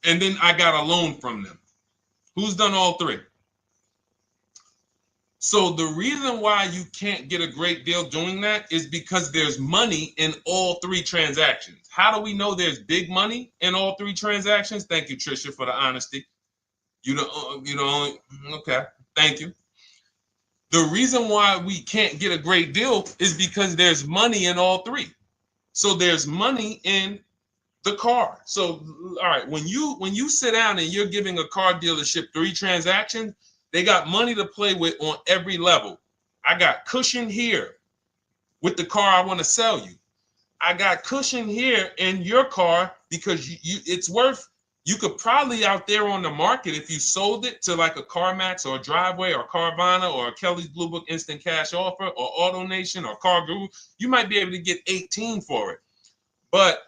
And then I got a loan from them. Who's done all 3? So the reason why you can't get a great deal doing that is because there's money in all 3 transactions. How do we know there's big money in all 3 transactions? Thank you, Tricia, for the honesty. You know, okay, thank you. The reason why we can't get a great deal is because there's money in all 3. So there's money in the car. So, all right, when you sit down and you're giving a car dealership 3 transactions, they got money to play with on every level. I got cushion here with the car I want to sell you. I got cushion here in your car because it's worth You could probably out there on the market, if you sold it to like a CarMax or a Driveway or Carvana or a Kelly's Blue Book Instant Cash Offer or AutoNation or Car Guru, you might be able to get 18 for it. But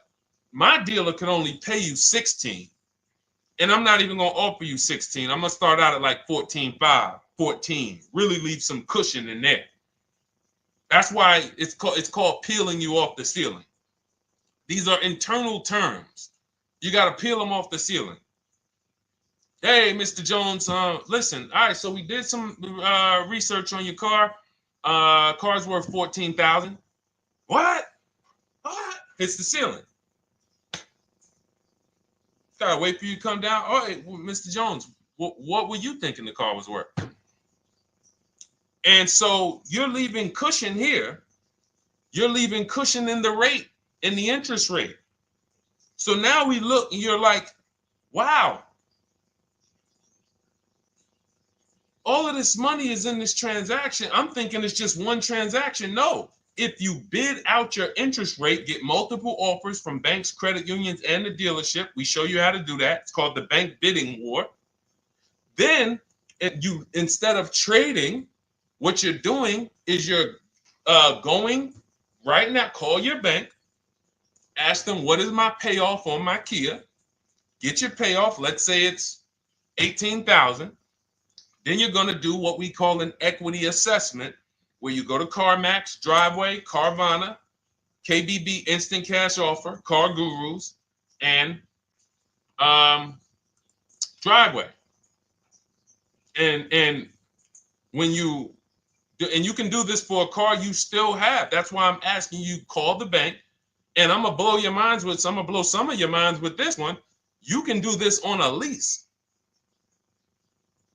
my dealer could only pay you 16. And I'm not even going to offer you 16. I'm going to start out at like 14.5, 14. Really leave some cushion in there. That's why it's called peeling you off the ceiling. These are internal terms. You got to peel them off the ceiling. Hey, Mr. Jones, listen. All right, so we did some research on your car. Car's worth $14,000. What? Hits the ceiling. Gotta wait for you to come down. All right, well, Mr. Jones, what were you thinking the car was worth? And so you're leaving cushion here. You're leaving cushion in the rate, in the interest rate. So now we look and you're like, wow, all of this money is in this transaction. I'm thinking it's just one transaction. No, if you bid out your interest rate, get multiple offers from banks, credit unions, and the dealership. We show you how to do that. It's called the bank bidding war. Then you, instead of trading, what you're doing is you're going right now, call your bank, ask them, what is my payoff on my Kia? Get your payoff. Let's say it's $18,000. Then you're going to do what we call an equity assessment, where you go to CarMax, Driveway, Carvana, KBB Instant Cash Offer, Car Gurus, and Driveway. And when you do, and you can do this for a car you still have. That's why I'm asking you, call the bank. And I'm gonna blow your minds with, I'm gonna blow some of your minds with this one. You can do this on a lease.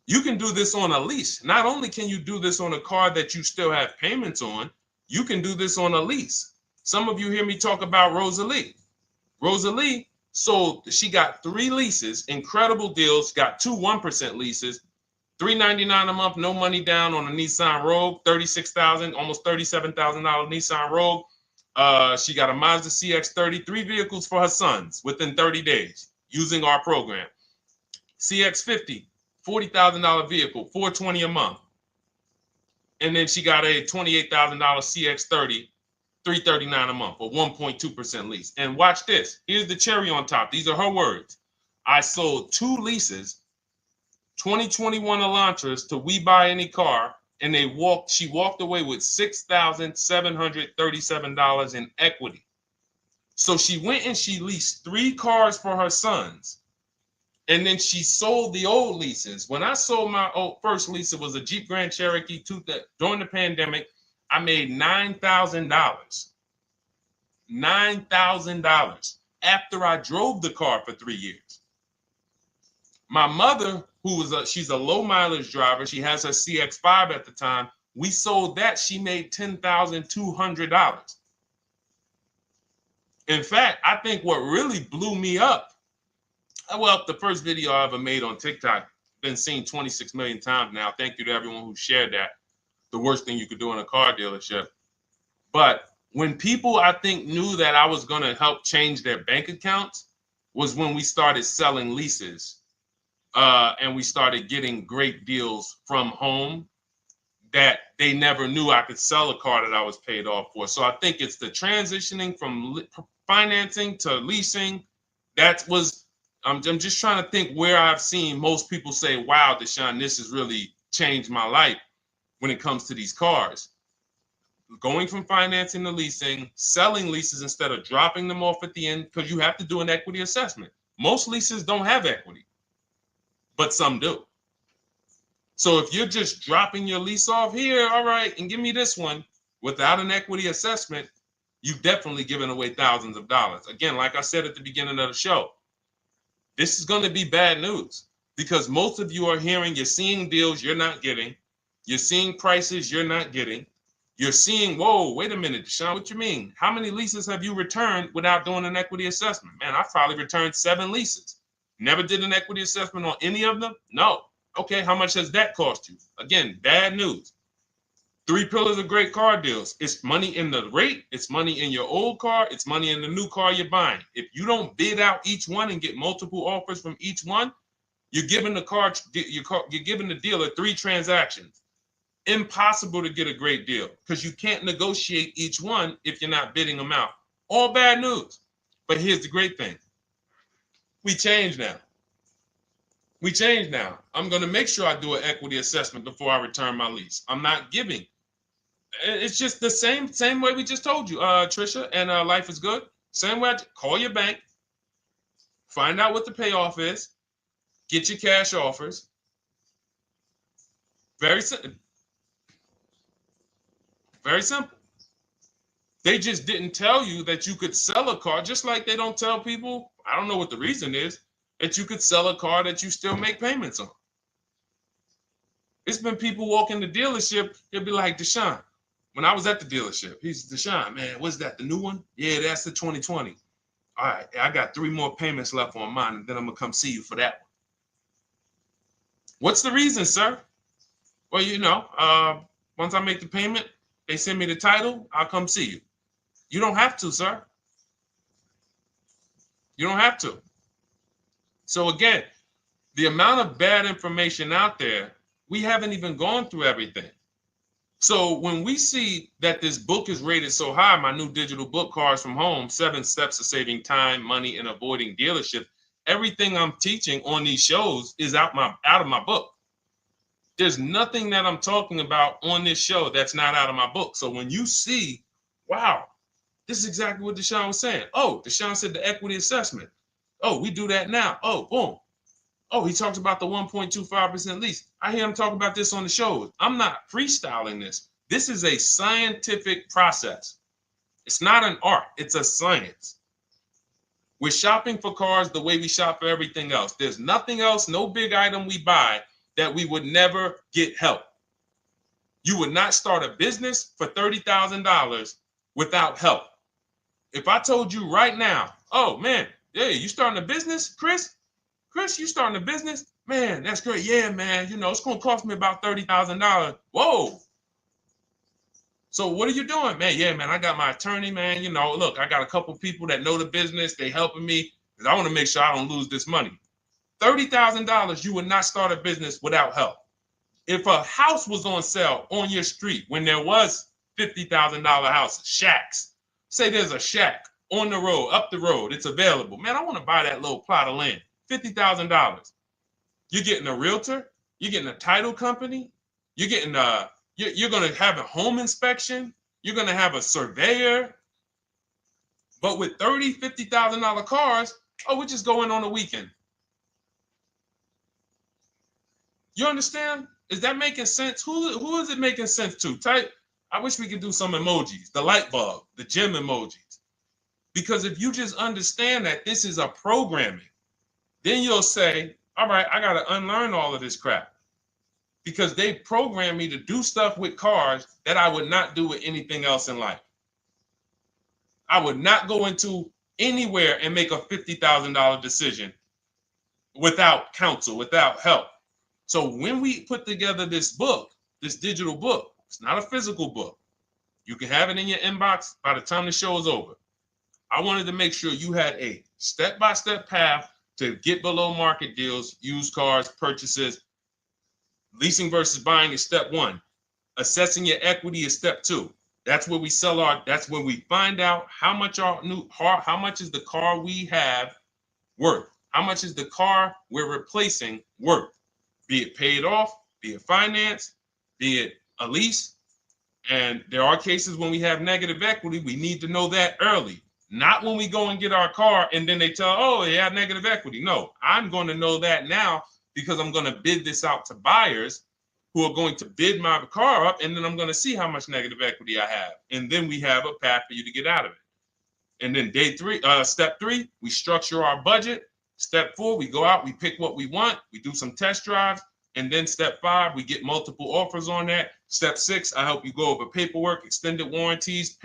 You can do this on a lease. Not only can you do this on a car that you still have payments on, you can do this on a lease. Some of you hear me talk about Rosalie. Rosalie sold, she got 3 leases, incredible deals, got 2 1% leases, $399 a month, no money down on a Nissan Rogue, $36,000, almost $37,000 Nissan Rogue. She got a Mazda CX-30, 3 vehicles for her sons within 30 days using our program. CX-50, $40,000 vehicle, $420 a month. And then she got a $28,000 CX-30, $339 a month, or 1.2% lease. And watch this. Here's the cherry on top. These are her words. I sold 2 leases, 2021 Elantras, to We Buy Any Car, and she walked away with $6,737 in equity. So she went and she leased 3 cars for her sons. And then she sold the old leases. When I sold my first lease, it was a Jeep Grand Cherokee during the pandemic. I made $9,000. $9,000 after I drove the car for 3 years. My mother, she's a low mileage driver. She has her CX-5 at the time. We sold that. She made $10,200. In fact, I think what really blew me up, well, the first video I ever made on TikTok, been seen 26 million times now. Thank you to everyone who shared that. The worst thing you could do in a car dealership. But when people, I think, knew that I was going to help change their bank accounts was when we started selling leases. And we started getting great deals from home that they never knew I could sell a car that I was paid off for. So I think it's the transitioning from financing to leasing. I'm just trying to think where I've seen most people say, wow, Deshone, this has really changed my life when it comes to these cars. Going from financing to leasing, selling leases instead of dropping them off at the end, because you have to do an equity assessment. Most leases don't have equity, but some do. So if you're just dropping your lease off here, all right, and give me this one without an equity assessment, you've definitely given away thousands of dollars. Again, like I said at the beginning of the show, this is going to be bad news because most of you are you're seeing deals you're not getting. You're seeing prices you're not getting. You're seeing, whoa, wait a minute, Deshone, what you mean? How many leases have you returned without doing an equity assessment? Man, I've probably returned 7 leases. Never did an equity assessment on any of them? No. Okay, how much has that cost you? Again, bad news. Three pillars of great car deals. It's money in the rate, it's money in your old car, it's money in the new car you're buying. If you don't bid out each one and get multiple offers from each one, you're giving you're giving the dealer 3 transactions. Impossible to get a great deal because you can't negotiate each one if you're not bidding them out. All bad news. But here's the great thing. We change now. We change now. I'm going to make sure I do an equity assessment before I return my lease. I'm not giving. It's just the same way we just told you, Trisha, and Life is Good. Same way. Call your bank, find out what the payoff is, get your cash offers. Very simple. Very simple. They just didn't tell you that you could sell a car, just like they don't tell people, I don't know what the reason is, that you could sell a car that you still make payments on. It's been people walk in the dealership, they'll be like, Deshone, when I was at the dealership, he's Deshone, man, what's that, the new one? Yeah, that's the 2020. All right, I got 3 more payments left on mine, and then I'm going to come see you for that one. What's the reason, sir? Well, you know, once I make the payment, they send me the title, I'll come see you. You don't have to, sir. You don't have to. So again, the amount of bad information out there, we haven't even gone through everything. So when we see that this book is rated so high, my new digital book, Cars from Home, 7 Steps to Saving Time, Money, and Avoiding Dealership, everything I'm teaching on these shows is out of my book. There's nothing that I'm talking about on this show that's not out of my book. So when you see, wow, this is exactly what Deshone was saying. Oh, Deshone said the equity assessment. Oh, we do that now. Oh, boom. Oh, he talks about the 1.25% lease. I hear him talk about this on the shows. I'm not freestyling this. This is a scientific process. It's not an art. It's a science. We're shopping for cars the way we shop for everything else. There's nothing else, no big item we buy that we would never get help. You would not start a business for $30,000 without help. If I told you right now, oh man, yeah, you starting a business, Chris? Chris, you starting a business? Man, that's great. Yeah, man, you know, it's going to cost me about $30,000. Whoa. So what are you doing? Man, yeah, man, I got my attorney, man. You know, look, I got a couple people that know the business. They helping me because I want to make sure I don't lose this money. $30,000, you would not start a business without help. If a house was on sale on your street when there was $50,000 houses, shacks, say there's a shack on the road, up the road, it's available. Man, I want to buy that little plot of land, $50,000. You're getting a realtor, you're getting a title company, you're getting you're going to have a home inspection, you're going to have a surveyor. But with $50,000 cars, oh, we just go in on a weekend. You understand? Is that making sense? Who is it making sense to? Type. I wish we could do some emojis, the light bulb, the gym emojis. Because if you just understand that this is a programming, then you'll say, all right, I got to unlearn all of this crap. Because they programmed me to do stuff with cars that I would not do with anything else in life. I would not go into anywhere and make a $50,000 decision without counsel, without help. So when we put together this book, this digital book, it's not a physical book. You can have it in your inbox by the time the show is over. I wanted to make sure you had a step-by-step path to get below market deals, used cars, purchases. Leasing versus buying is step 1. Assessing your equity is step 2. That's where we that's where we find out how much how much is the car we have worth? How much is the car we're replacing worth? Be it paid off, be it financed, be it a lease. And there are cases when we have negative equity, we need to know that early. Not when we go and get our car and then they tell, oh, you have negative equity. No, I'm going to know that now because I'm going to bid this out to buyers who are going to bid my car up, and then I'm going to see how much negative equity I have. And then we have a path for you to get out of it. And then step 3, we structure our budget. Step 4, we go out, we pick what we want, we do some test drives. And then step 5, we get multiple offers on that. Step 6, I help you go over paperwork, extended warranties,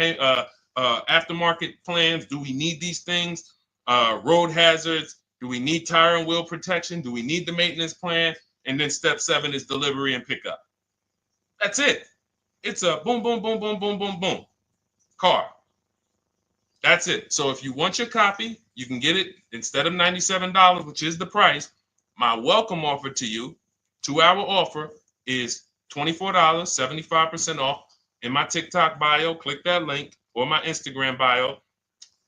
aftermarket plans. Do we need these things? Road hazards. Do we need tire and wheel protection? Do we need the maintenance plan? And then step 7 is delivery and pickup. That's it. It's a boom, boom, boom, boom, boom, boom, boom car. That's it. So if you want your copy, you can get it instead of $97, which is the price. My welcome offer to you, 2-hour offer, is $24, 75% off. In my TikTok bio, click that link, or my Instagram bio,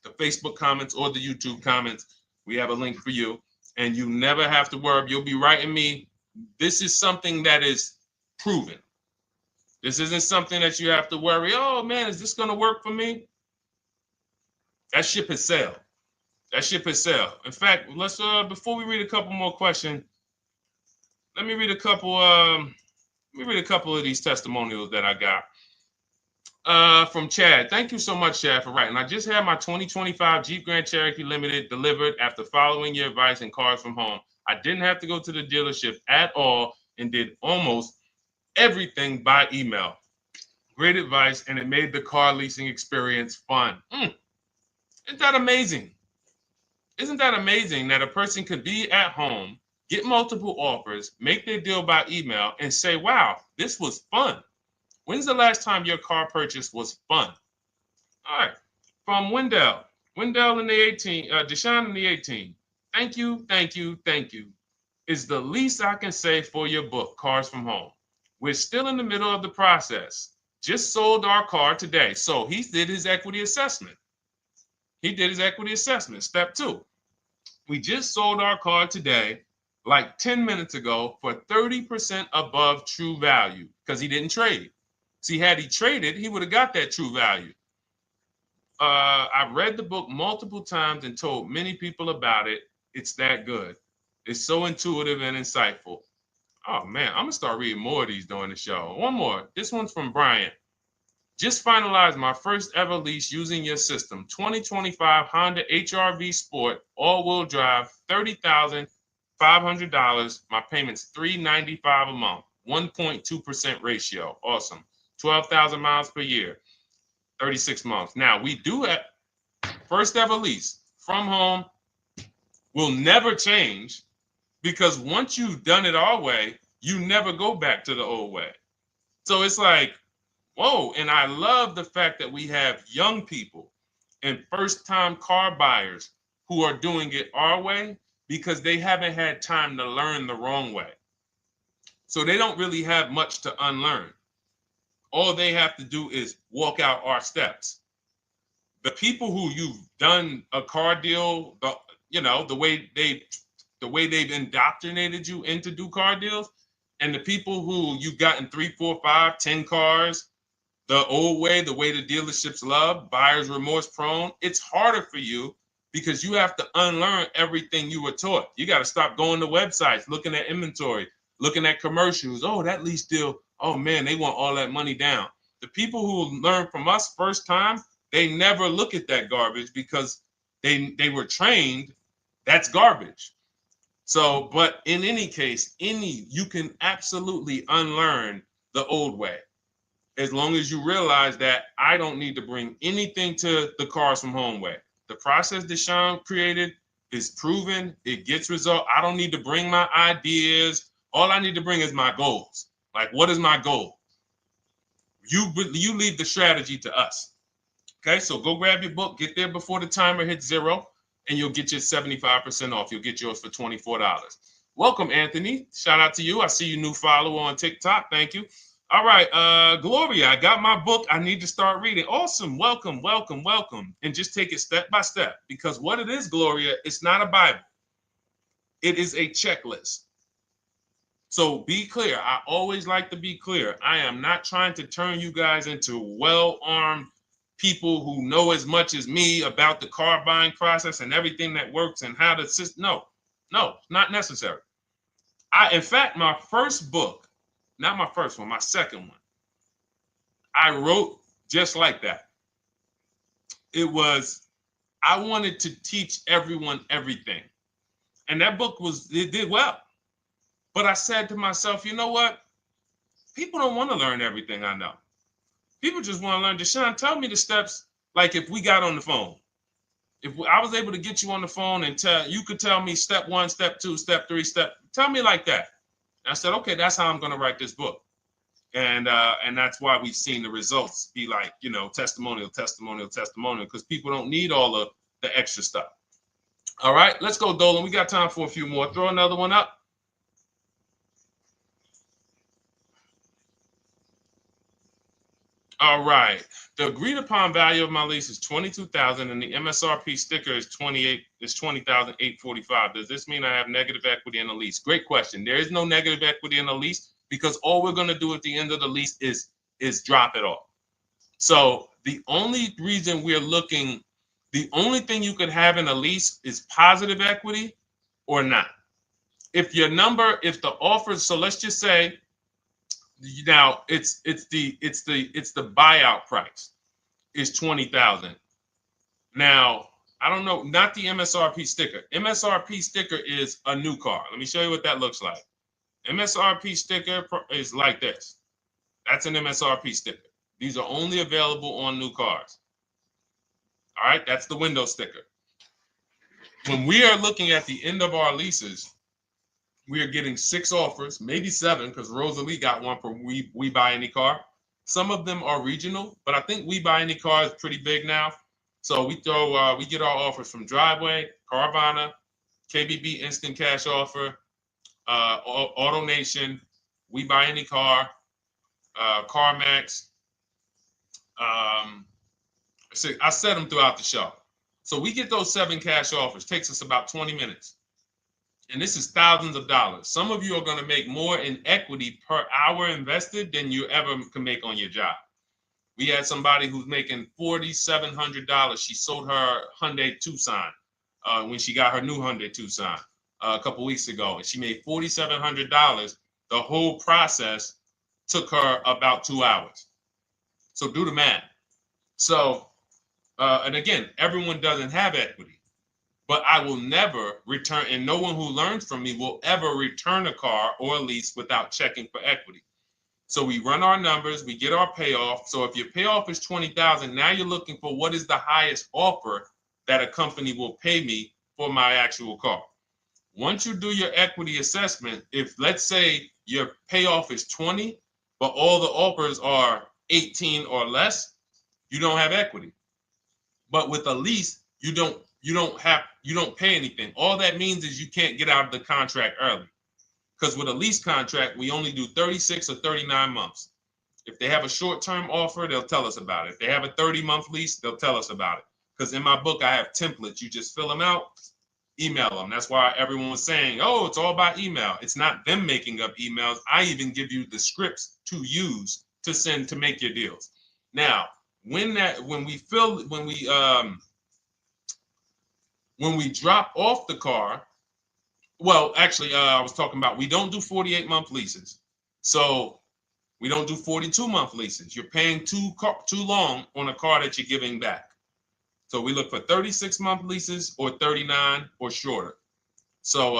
the Facebook comments or the YouTube comments. We have a link for you, and you never have to worry. You'll be writing me. This is something that is proven. This isn't something that you have to worry. Oh man, is this going to work for me? That ship has sailed. That ship has sailed. In fact, let's before we read a couple more questions, let me read a couple. Of these testimonials that I got. From Chad. Thank you so much, Chad, for writing. I just had my 2025 Jeep Grand Cherokee Limited delivered after following your advice and Cars from Home. I didn't have to go to the dealership at all and did almost everything by email. Great advice, and it made the car leasing experience fun. Isn't that amazing? Isn't that amazing that a person could be at home, get multiple offers, make their deal by email, and say, wow, this was fun. When's the last time your car purchase was fun? All right. From Wendell. Wendell in the 18, Deshone in the 18. Thank you, thank you, thank you. Is the least I can say for your book, Cars from Home. We're still in the middle of the process. Just sold our car today. So he did his equity assessment. Step 2. We just sold our car today, like 10 minutes ago, for 30% above true value because he didn't trade. See, had he traded, he would have got that true value. I've read the book multiple times and told many people about it. It's that good. It's so intuitive and insightful. Oh, man, I'm going to start reading more of these during the show. One more. This one's from Brian. Just finalized my first ever lease using your system. 2025 Honda HR-V Sport, all-wheel drive, $30,500. My payment's $395 a month, 1.2% ratio. Awesome. 12,000 miles per year, 36 months. Now, we do have first ever lease from home. Will never change because once you've done it our way, you never go back to the old way. So it's like, whoa. And I love the fact that we have young people and first-time car buyers who are doing it our way because they haven't had time to learn the wrong way. So they don't really have much to unlearn. All they have to do is walk out our steps. The people who you've done a car deal, the way they've indoctrinated you into do car deals, and the people who you've gotten 3, 4, 5, 10 cars, the old way, the way the dealerships love, buyer's remorse prone, it's harder for you because you have to unlearn everything you were taught. You got to stop going to websites, looking at inventory, looking at commercials. Oh, that lease deal. Oh man, they want all that money down. The people who learn from us first time, they never look at that garbage because they were trained that's garbage. So, but in any case, you can absolutely unlearn the old way. As long as you realize that I don't need to bring anything to the Cars from Home way. The process Deshone created is proven. It gets result. I don't need to bring my ideas. All I need to bring is my goals. Like, what is my goal? You leave the strategy to us. Okay, so go grab your book, get there before the timer hits 0, and you'll get your 75% off. You'll get yours for $24. Welcome, Anthony. Shout out to you. I see you new follower on TikTok. Thank you. All right, Gloria, I got my book. I need to start reading. Awesome. Welcome, welcome, welcome. And just take it step by step because what it is, Gloria, it's not a Bible. It is a checklist. So be clear. I always like to be clear. I am not trying to turn you guys into well-armed people who know as much as me about the car buying process and everything that works and how to assist. No, not necessary. In fact, my first book, not my first one, my second one, I wrote just like that. I wanted to teach everyone everything. And that book it did well. But I said to myself, you know what? People don't want to learn everything I know. People just want to learn. Deshone, tell me the steps, like if we got on the phone. If I was able to get you on the phone and you could tell me step 1, step 2, step 3, tell me like that. And I said, okay, that's how I'm going to write this book. And that's why we've seen the results be like, you know, testimonial, because people don't need all of the extra stuff. All right, let's go, Dolan. We got time for a few more. Throw another one up. All right. The agreed upon value of my lease is $22,000, and the MSRP sticker is $20,845. Does this mean I have negative equity in the lease? Great question. There is no negative equity in the lease because all we're going to do at the end of the lease is drop it off. So the only reason we're looking, the only thing you could have in a lease is positive equity or not. If your number, if the offer, so let's just say now it's the buyout price is 20,000. Now, I don't know, not the MSRP sticker. MSRP sticker is a new car. Let me show you what that looks like. MSRP sticker is like this. That's an MSRP sticker. These are only available on new cars. All right, that's the window sticker. When we are looking at the end of our leases, we are getting 6 offers, maybe 7, because Rosalie got one for We Buy Any Car. Some of them are regional, but I think We Buy Any Car is pretty big now. So we get our offers from Driveway, Carvana, KBB Instant Cash Offer, AutoNation, We Buy Any Car, CarMax. So I set them throughout the show. So we get those 7 cash offers. Takes us about 20 minutes. And this is thousands of dollars. Some of you are going to make more in equity per hour invested than you ever can make on your job. We had somebody who's making $4,700. She sold her Hyundai Tucson when she got her new Hyundai Tucson a couple weeks ago. And she made $4,700. The whole process took her about 2 hours. So do the math. So, and again, everyone doesn't have equity. But I will never return, and no one who learns from me will ever return a car or a lease without checking for equity. So we run our numbers, we get our payoff. So if your payoff is $20,000, now you're looking for what is the highest offer that a company will pay me for my actual car. Once you do your equity assessment, if let's say your payoff is 20, but all the offers are 18 or less, you don't have equity. But with a lease, you don't pay anything. All that means is you can't get out of the contract early. Because with a lease contract, we only do 36 or 39 months. If they have a short-term offer, they'll tell us about it. If they have a 30-month lease, they'll tell us about it. Because in my book, I have templates. You just fill them out, email them. That's why everyone was saying, oh, it's all by email. It's not them making up emails. I even give you the scripts to use to send to make your deals. Now, when we drop off the car, well, actually, I was talking about we don't do 48-month leases. So we don't do 42-month leases. You're paying too long on a car that you're giving back. So we look for 36-month leases or 39 or shorter. So,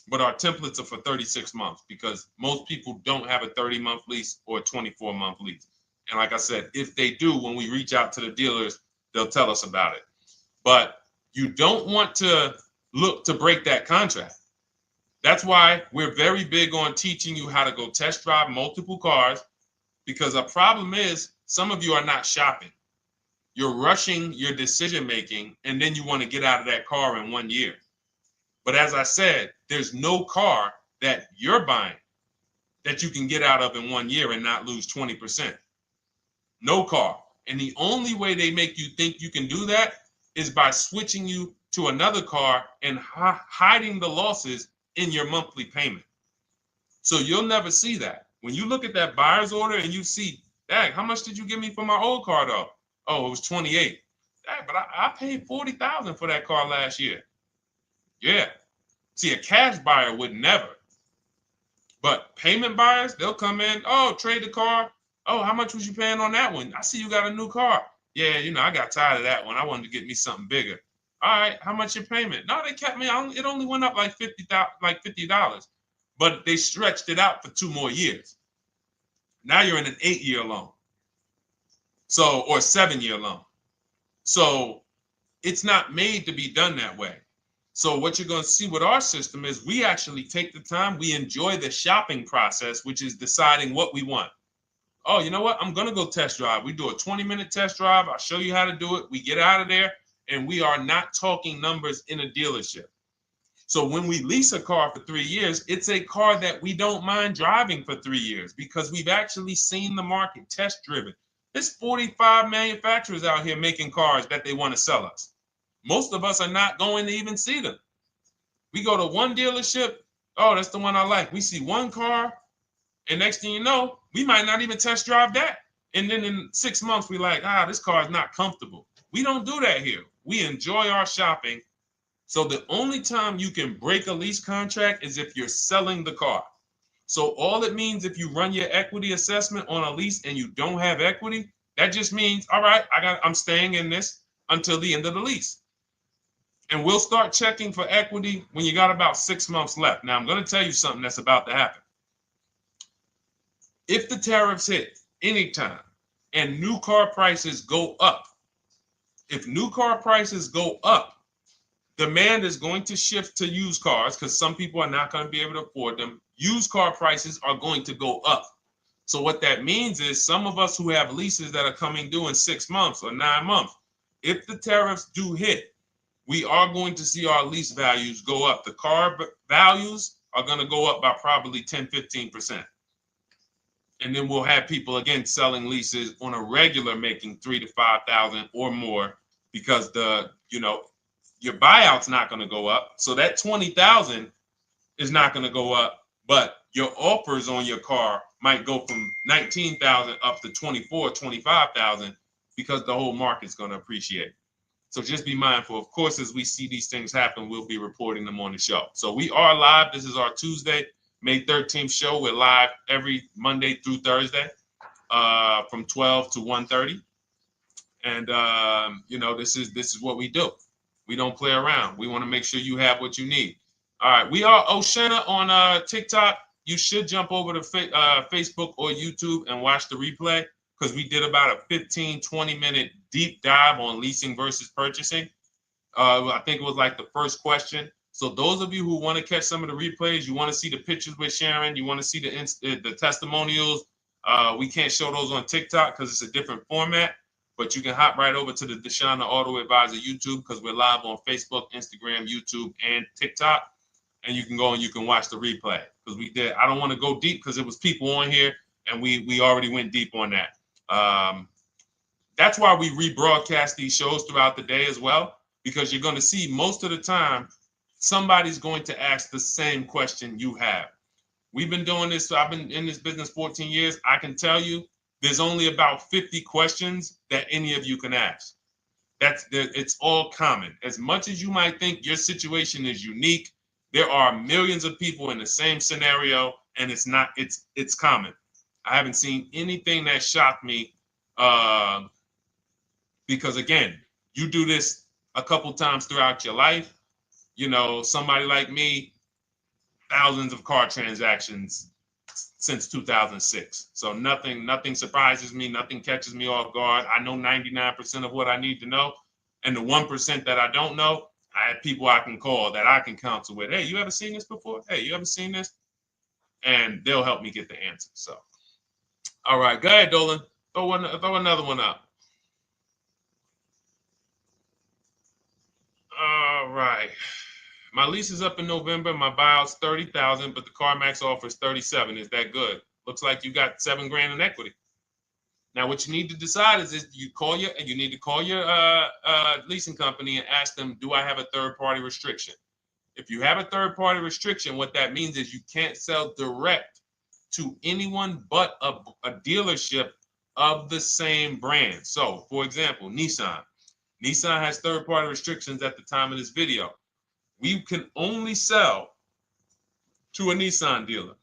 but our templates are for 36 months because most people don't have a 30-month lease or a 24-month lease. And like I said, if they do, when we reach out to the dealers, they'll tell us about it. But you don't want to look to break that contract. That's why we're very big on teaching you how to go test drive multiple cars, because a problem is some of you are not shopping. You're rushing your decision making, and then you want to get out of that car in 1 year. But as I said, there's no car that you're buying that you can get out of in 1 year and not lose 20%. No car. And the only way they make you think you can do that is by switching you to another car and hiding the losses in your monthly payment. So you'll never see that. When you look at that buyer's order and you see, dang, how much did you give me for my old car though? Oh, it was 28. Dang, but I paid 40,000 for that car last year. Yeah. See, a cash buyer would never. But payment buyers, they'll come in, oh, trade the car. Oh, how much was you paying on that one? I see you got a new car. Yeah, I got tired of that one. I wanted to get me something bigger. All right, how much your payment? No, they kept me on. It only went up like $50, but they stretched it out for 2 more years. Now you're in an 8-year loan. So, or 7-year loan. So it's not made to be done that way. So what you're going to see with our system is we actually take the time, we enjoy the shopping process, which is deciding what we want. Oh, you know what? I'm going to go test drive. We do a 20-minute test drive. I'll show you how to do it. We get out of there, and we are not talking numbers in a dealership. So when we lease a car for 3 years, it's a car that we don't mind driving for 3 years because we've actually seen the market, test driven. There's 45 manufacturers out here making cars that they want to sell us. Most of us are not going to even see them. We go to one dealership. Oh, that's the one I like. We see one car, and next thing you know, we might not even test drive that. And then in 6 months, we're like, this car is not comfortable. We don't do that here. We enjoy our shopping. So the only time you can break a lease contract is if you're selling the car. So all it means if you run your equity assessment on a lease and you don't have equity, that just means, all right, I'm staying in this until the end of the lease. And we'll start checking for equity when you got about 6 months left. Now, I'm going to tell you something that's about to happen. If the tariffs hit anytime and new car prices go up, if new car prices go up, demand is going to shift to used cars because some people are not going to be able to afford them. Used car prices are going to go up. So what that means is some of us who have leases that are coming due in 6 months or 9 months, if the tariffs do hit, we are going to see our lease values go up. The car values are going to go up by probably 10, 15%. And then we'll have people, again, selling leases on a regular making $3,000 to $5,000 or more because your buyout's not going to go up. So that $20,000 is not going to go up, but your offers on your car might go from $19,000 up to $24,000, $25,000 because the whole market's going to appreciate. So just be mindful. Of course, as we see these things happen, we'll be reporting them on the show. So we are live. This is our Tuesday, May 13th show. We're live every Monday through Thursday from 12 to 1:30. And, this is what we do. We don't play around. We want to make sure you have what you need. All right. We are Oshena on TikTok. You should jump over to Facebook or YouTube and watch the replay because we did about a 15, 20-minute deep dive on leasing versus purchasing. I think it was like the first question. So those of you who want to catch some of the replays, you want to see the pictures with Sharon, you want to see the testimonials, we can't show those on TikTok because it's a different format. But you can hop right over to the Deshone the Auto Advisor YouTube because we're live on Facebook, Instagram, YouTube, and TikTok. And you can go and you can watch the replay because we did. I don't want to go deep because it was people on here and we already went deep on that. That's why we rebroadcast these shows throughout the day as well, because you're going to see most of the time somebody's going to ask the same question you have. We've been doing this. So I've been in this business 14 years. I can tell you there's only about 50 questions that any of you can ask. It's all common. As much as you might think your situation is unique, there are millions of people in the same scenario, and it's common. I haven't seen anything that shocked me because, again, you do this a couple times throughout your life. Somebody like me, thousands of car transactions since 2006. So nothing surprises me. Nothing catches me off guard. I know 99% of what I need to know. And the 1% that I don't know, I have people I can call that I can counsel with. Hey, you ever seen this before? Hey, you ever seen this? And they'll help me get the answer. So, all right, go ahead, Dolan. Throw another one up. All right. My lease is up in November. My buyout's $30,000, but the CarMax offers $37,000. Is that good? Looks like you got $7,000 in equity. Now, what you need to decide is you need to call your leasing company and ask them, do I have a third-party restriction? If you have a third-party restriction, what that means is you can't sell direct to anyone but a dealership of the same brand. So, for example, Nissan. Nissan has third-party restrictions at the time of this video. We can only sell to a Nissan dealer.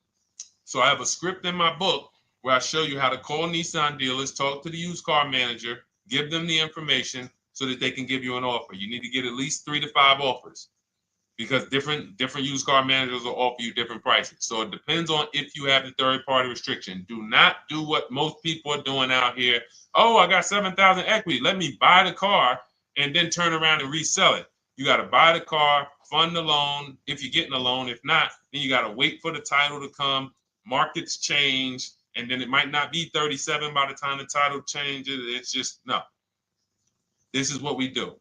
So I have a script in my book where I show you how to call Nissan dealers, talk to the used car manager, give them the information so that they can give you an offer. You need to get at least 3 to 5 offers because different used car managers will offer you different prices. So it depends on if you have the third-party restriction. Do not do what most people are doing out here. Oh, I got $7,000 equity. Let me buy the car and then turn around and resell it. You got to buy the car, fund the loan if you're getting a loan. If not, then you got to wait for the title to come. Markets change, and then it might not be 37 by the time the title changes. It's just, no. This is what we do.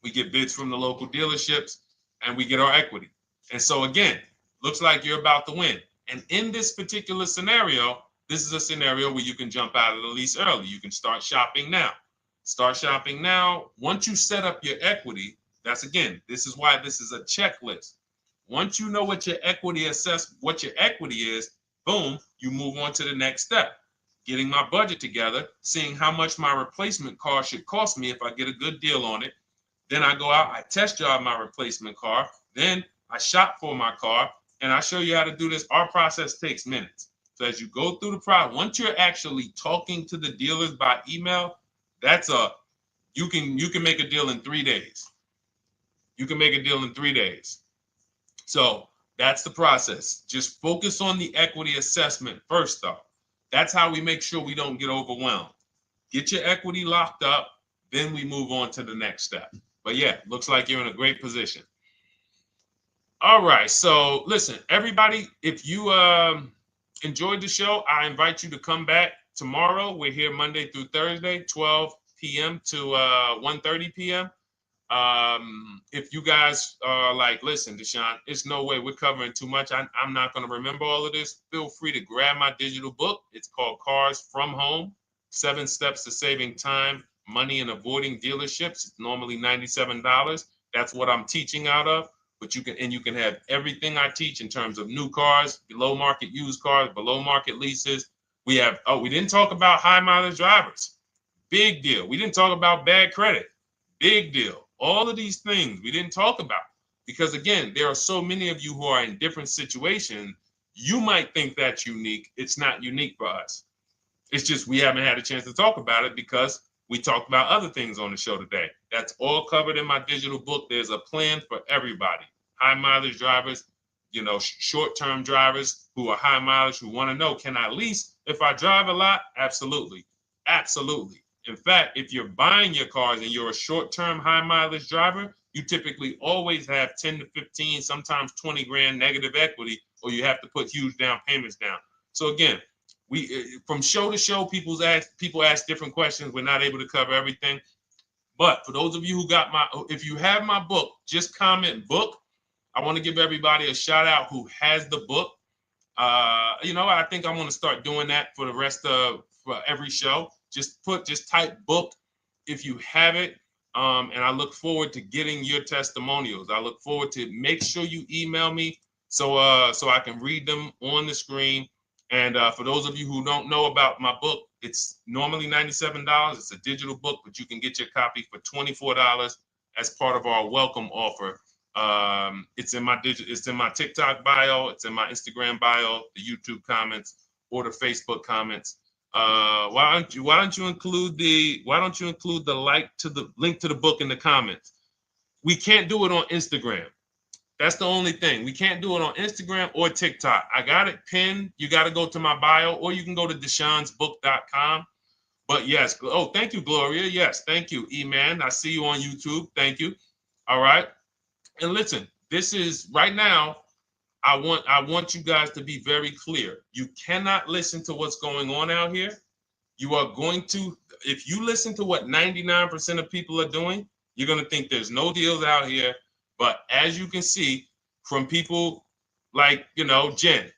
We get bids from the local dealerships, and we get our equity. And so again, looks like you're about to win. And in this particular scenario, this is a scenario where you can jump out of the lease early. You can start shopping now. Start shopping now. Once you set up your equity, this is why this is a checklist. Once you know what your equity is, boom, you move on to the next step. Getting my budget together, seeing how much my replacement car should cost me if I get a good deal on it. Then I go out, I test drive my replacement car. Then I shop for my car, and I show you how to do this. Our process takes minutes. So as you go through the process, once you're actually talking to the dealers by email, you can make a deal in 3 days. You can make a deal in 3 days. So that's the process. Just focus on the equity assessment first, though. That's how we make sure we don't get overwhelmed. Get your equity locked up, then we move on to the next step. But yeah, looks like you're in a great position. All right, so listen, everybody, if you enjoyed the show, I invite you to come back tomorrow. We're here Monday through Thursday, 12 p.m. to 1:30 p.m. If you guys are like, listen, Deshone, it's no way we're covering too much. I'm not going to remember all of this. Feel free to grab my digital book. It's called Cars from Home, 7 Steps to Saving Time, Money, and Avoiding Dealerships. It's normally $97. That's what I'm teaching out of. But you can have everything I teach in terms of new cars, below market used cars, below market leases. We didn't talk about high mileage drivers. Big deal. We didn't talk about bad credit. Big deal. All of these things we didn't talk about because, again, there are so many of you who are in different situations. You might think that's unique. It's not unique for us. It's just we haven't had a chance to talk about it because we talked about other things on the show today. That's all covered in my digital book. There's a plan for everybody. High mileage drivers, short-term drivers who are high mileage, who want to know, can I lease if I drive a lot? Absolutely. Absolutely. In fact, if you're buying your cars and you're a short-term high mileage driver, you typically always have 10 to 15, sometimes 20 grand negative equity, or you have to put huge down payments down. So again, from show to show, people ask different questions. We're not able to cover everything. But for those of you if you have my book, just comment book. I want to give everybody a shout out who has the book. I think I'm going to start doing that for the rest of for every show. Just type book if you have it. And I look forward to getting your testimonials. I look forward to make sure you email me so I can read them on the screen. And for those of you who don't know about my book, it's normally $97. It's a digital book, but you can get your copy for $24 as part of our welcome offer. It's in my TikTok bio, it's in my Instagram bio, the YouTube comments, or the Facebook comments. Why don't you include the link to the book in the comments? We can't do it on Instagram. That's the only thing. We can't do it on Instagram or TikTok. I got it pinned. You got to go to my bio, or you can go to deshonesbook.com. But yes, thank you, Gloria. Yes, thank you, E-Man. I see you on YouTube. Thank you. All right. And listen, this is right now. I want you guys to be very clear. You cannot listen to what's going on out here. You are going to, if you listen to what 99% of people are doing, you're going to think there's no deals out here. But as you can see from people like, Jen,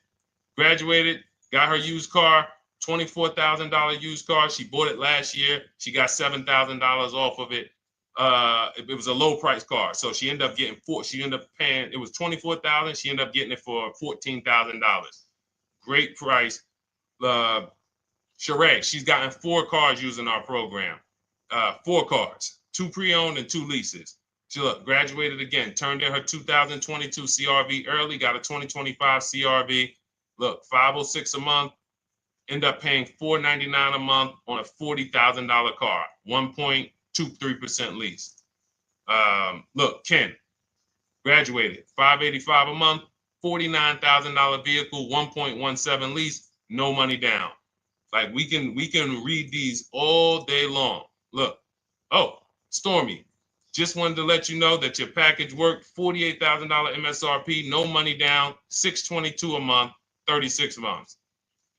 graduated, got her used car, $24,000 used car. She bought it last year. She got $7,000 off of it. It was a low price car. So she ended up getting paying, it was $24,000. She ended up getting it for $14,000. Great price. Sheree, she's gotten 4 cars using our program. 4 cars, 2 pre-owned and 2 leases. She graduated again, turned in her 2022 CRV early, got a 2025 CRV. Look, $506 a month, end up paying $499 a month on a $40,000 car, 1.23% lease. Look, Ken, graduated, $585 a month, $49,000 vehicle, 1.17 lease, no money down. Like we can read these all day long. Look, Stormy, Just wanted to let you know that your package worked. $48,000 MSRP, no money down, $622 a month, 36 months.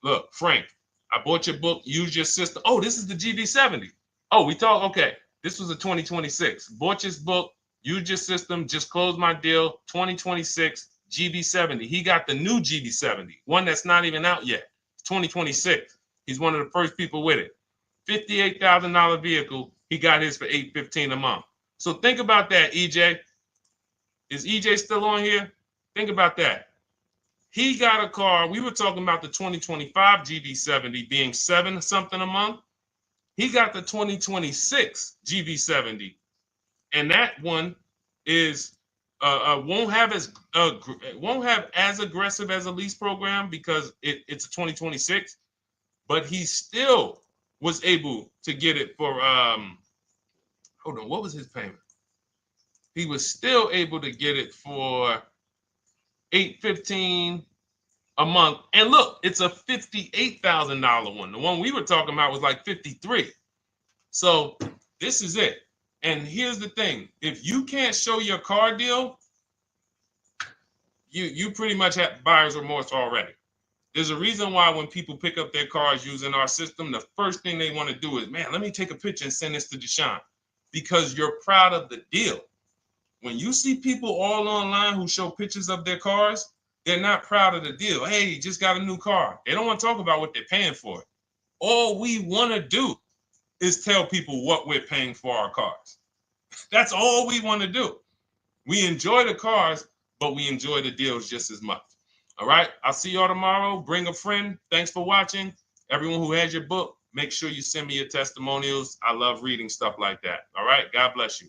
Look, Frank, I bought your book, Use Your System. Oh, this is the GB70. Oh, we talked, okay. This was a 2026. Bought this book, Use Your System, just closed my deal, 2026, GB70. He got the new GB70, one that's not even out yet. It's 2026. He's one of the first people with it. $58,000 vehicle. He got his for $815 a month. So think about that, EJ. Is EJ still on here? Think about that. He got a car. We were talking about the 2025 GB70 being $7 something a month. He got the 2026 GB70, and that one is won't have as aggressive as a lease program because it's a 2026, but he still was able to get it for hold on, what was his payment? He was still able to get it for $815 a month. And look, it's a $58,000 one. The one we were talking about was like 53. So this is it. And here's the thing. If you can't show your car deal, you pretty much have buyer's remorse already. There's a reason why when people pick up their cars using our system, the first thing they want to do is, man, let me take a picture and send this to Deshone, because you're proud of the deal. When you see people all online who show pictures of their cars, they're not proud of the deal. Hey, just got a new car. They don't want to talk about what they're paying for it. All we want to do is tell people what we're paying for our cars. That's all we want to do. We enjoy the cars, but we enjoy the deals just as much. All right. I'll see y'all tomorrow. Bring a friend. Thanks for watching. Everyone who has your book, make sure you send me your testimonials. I love reading stuff like that. All right. God bless you.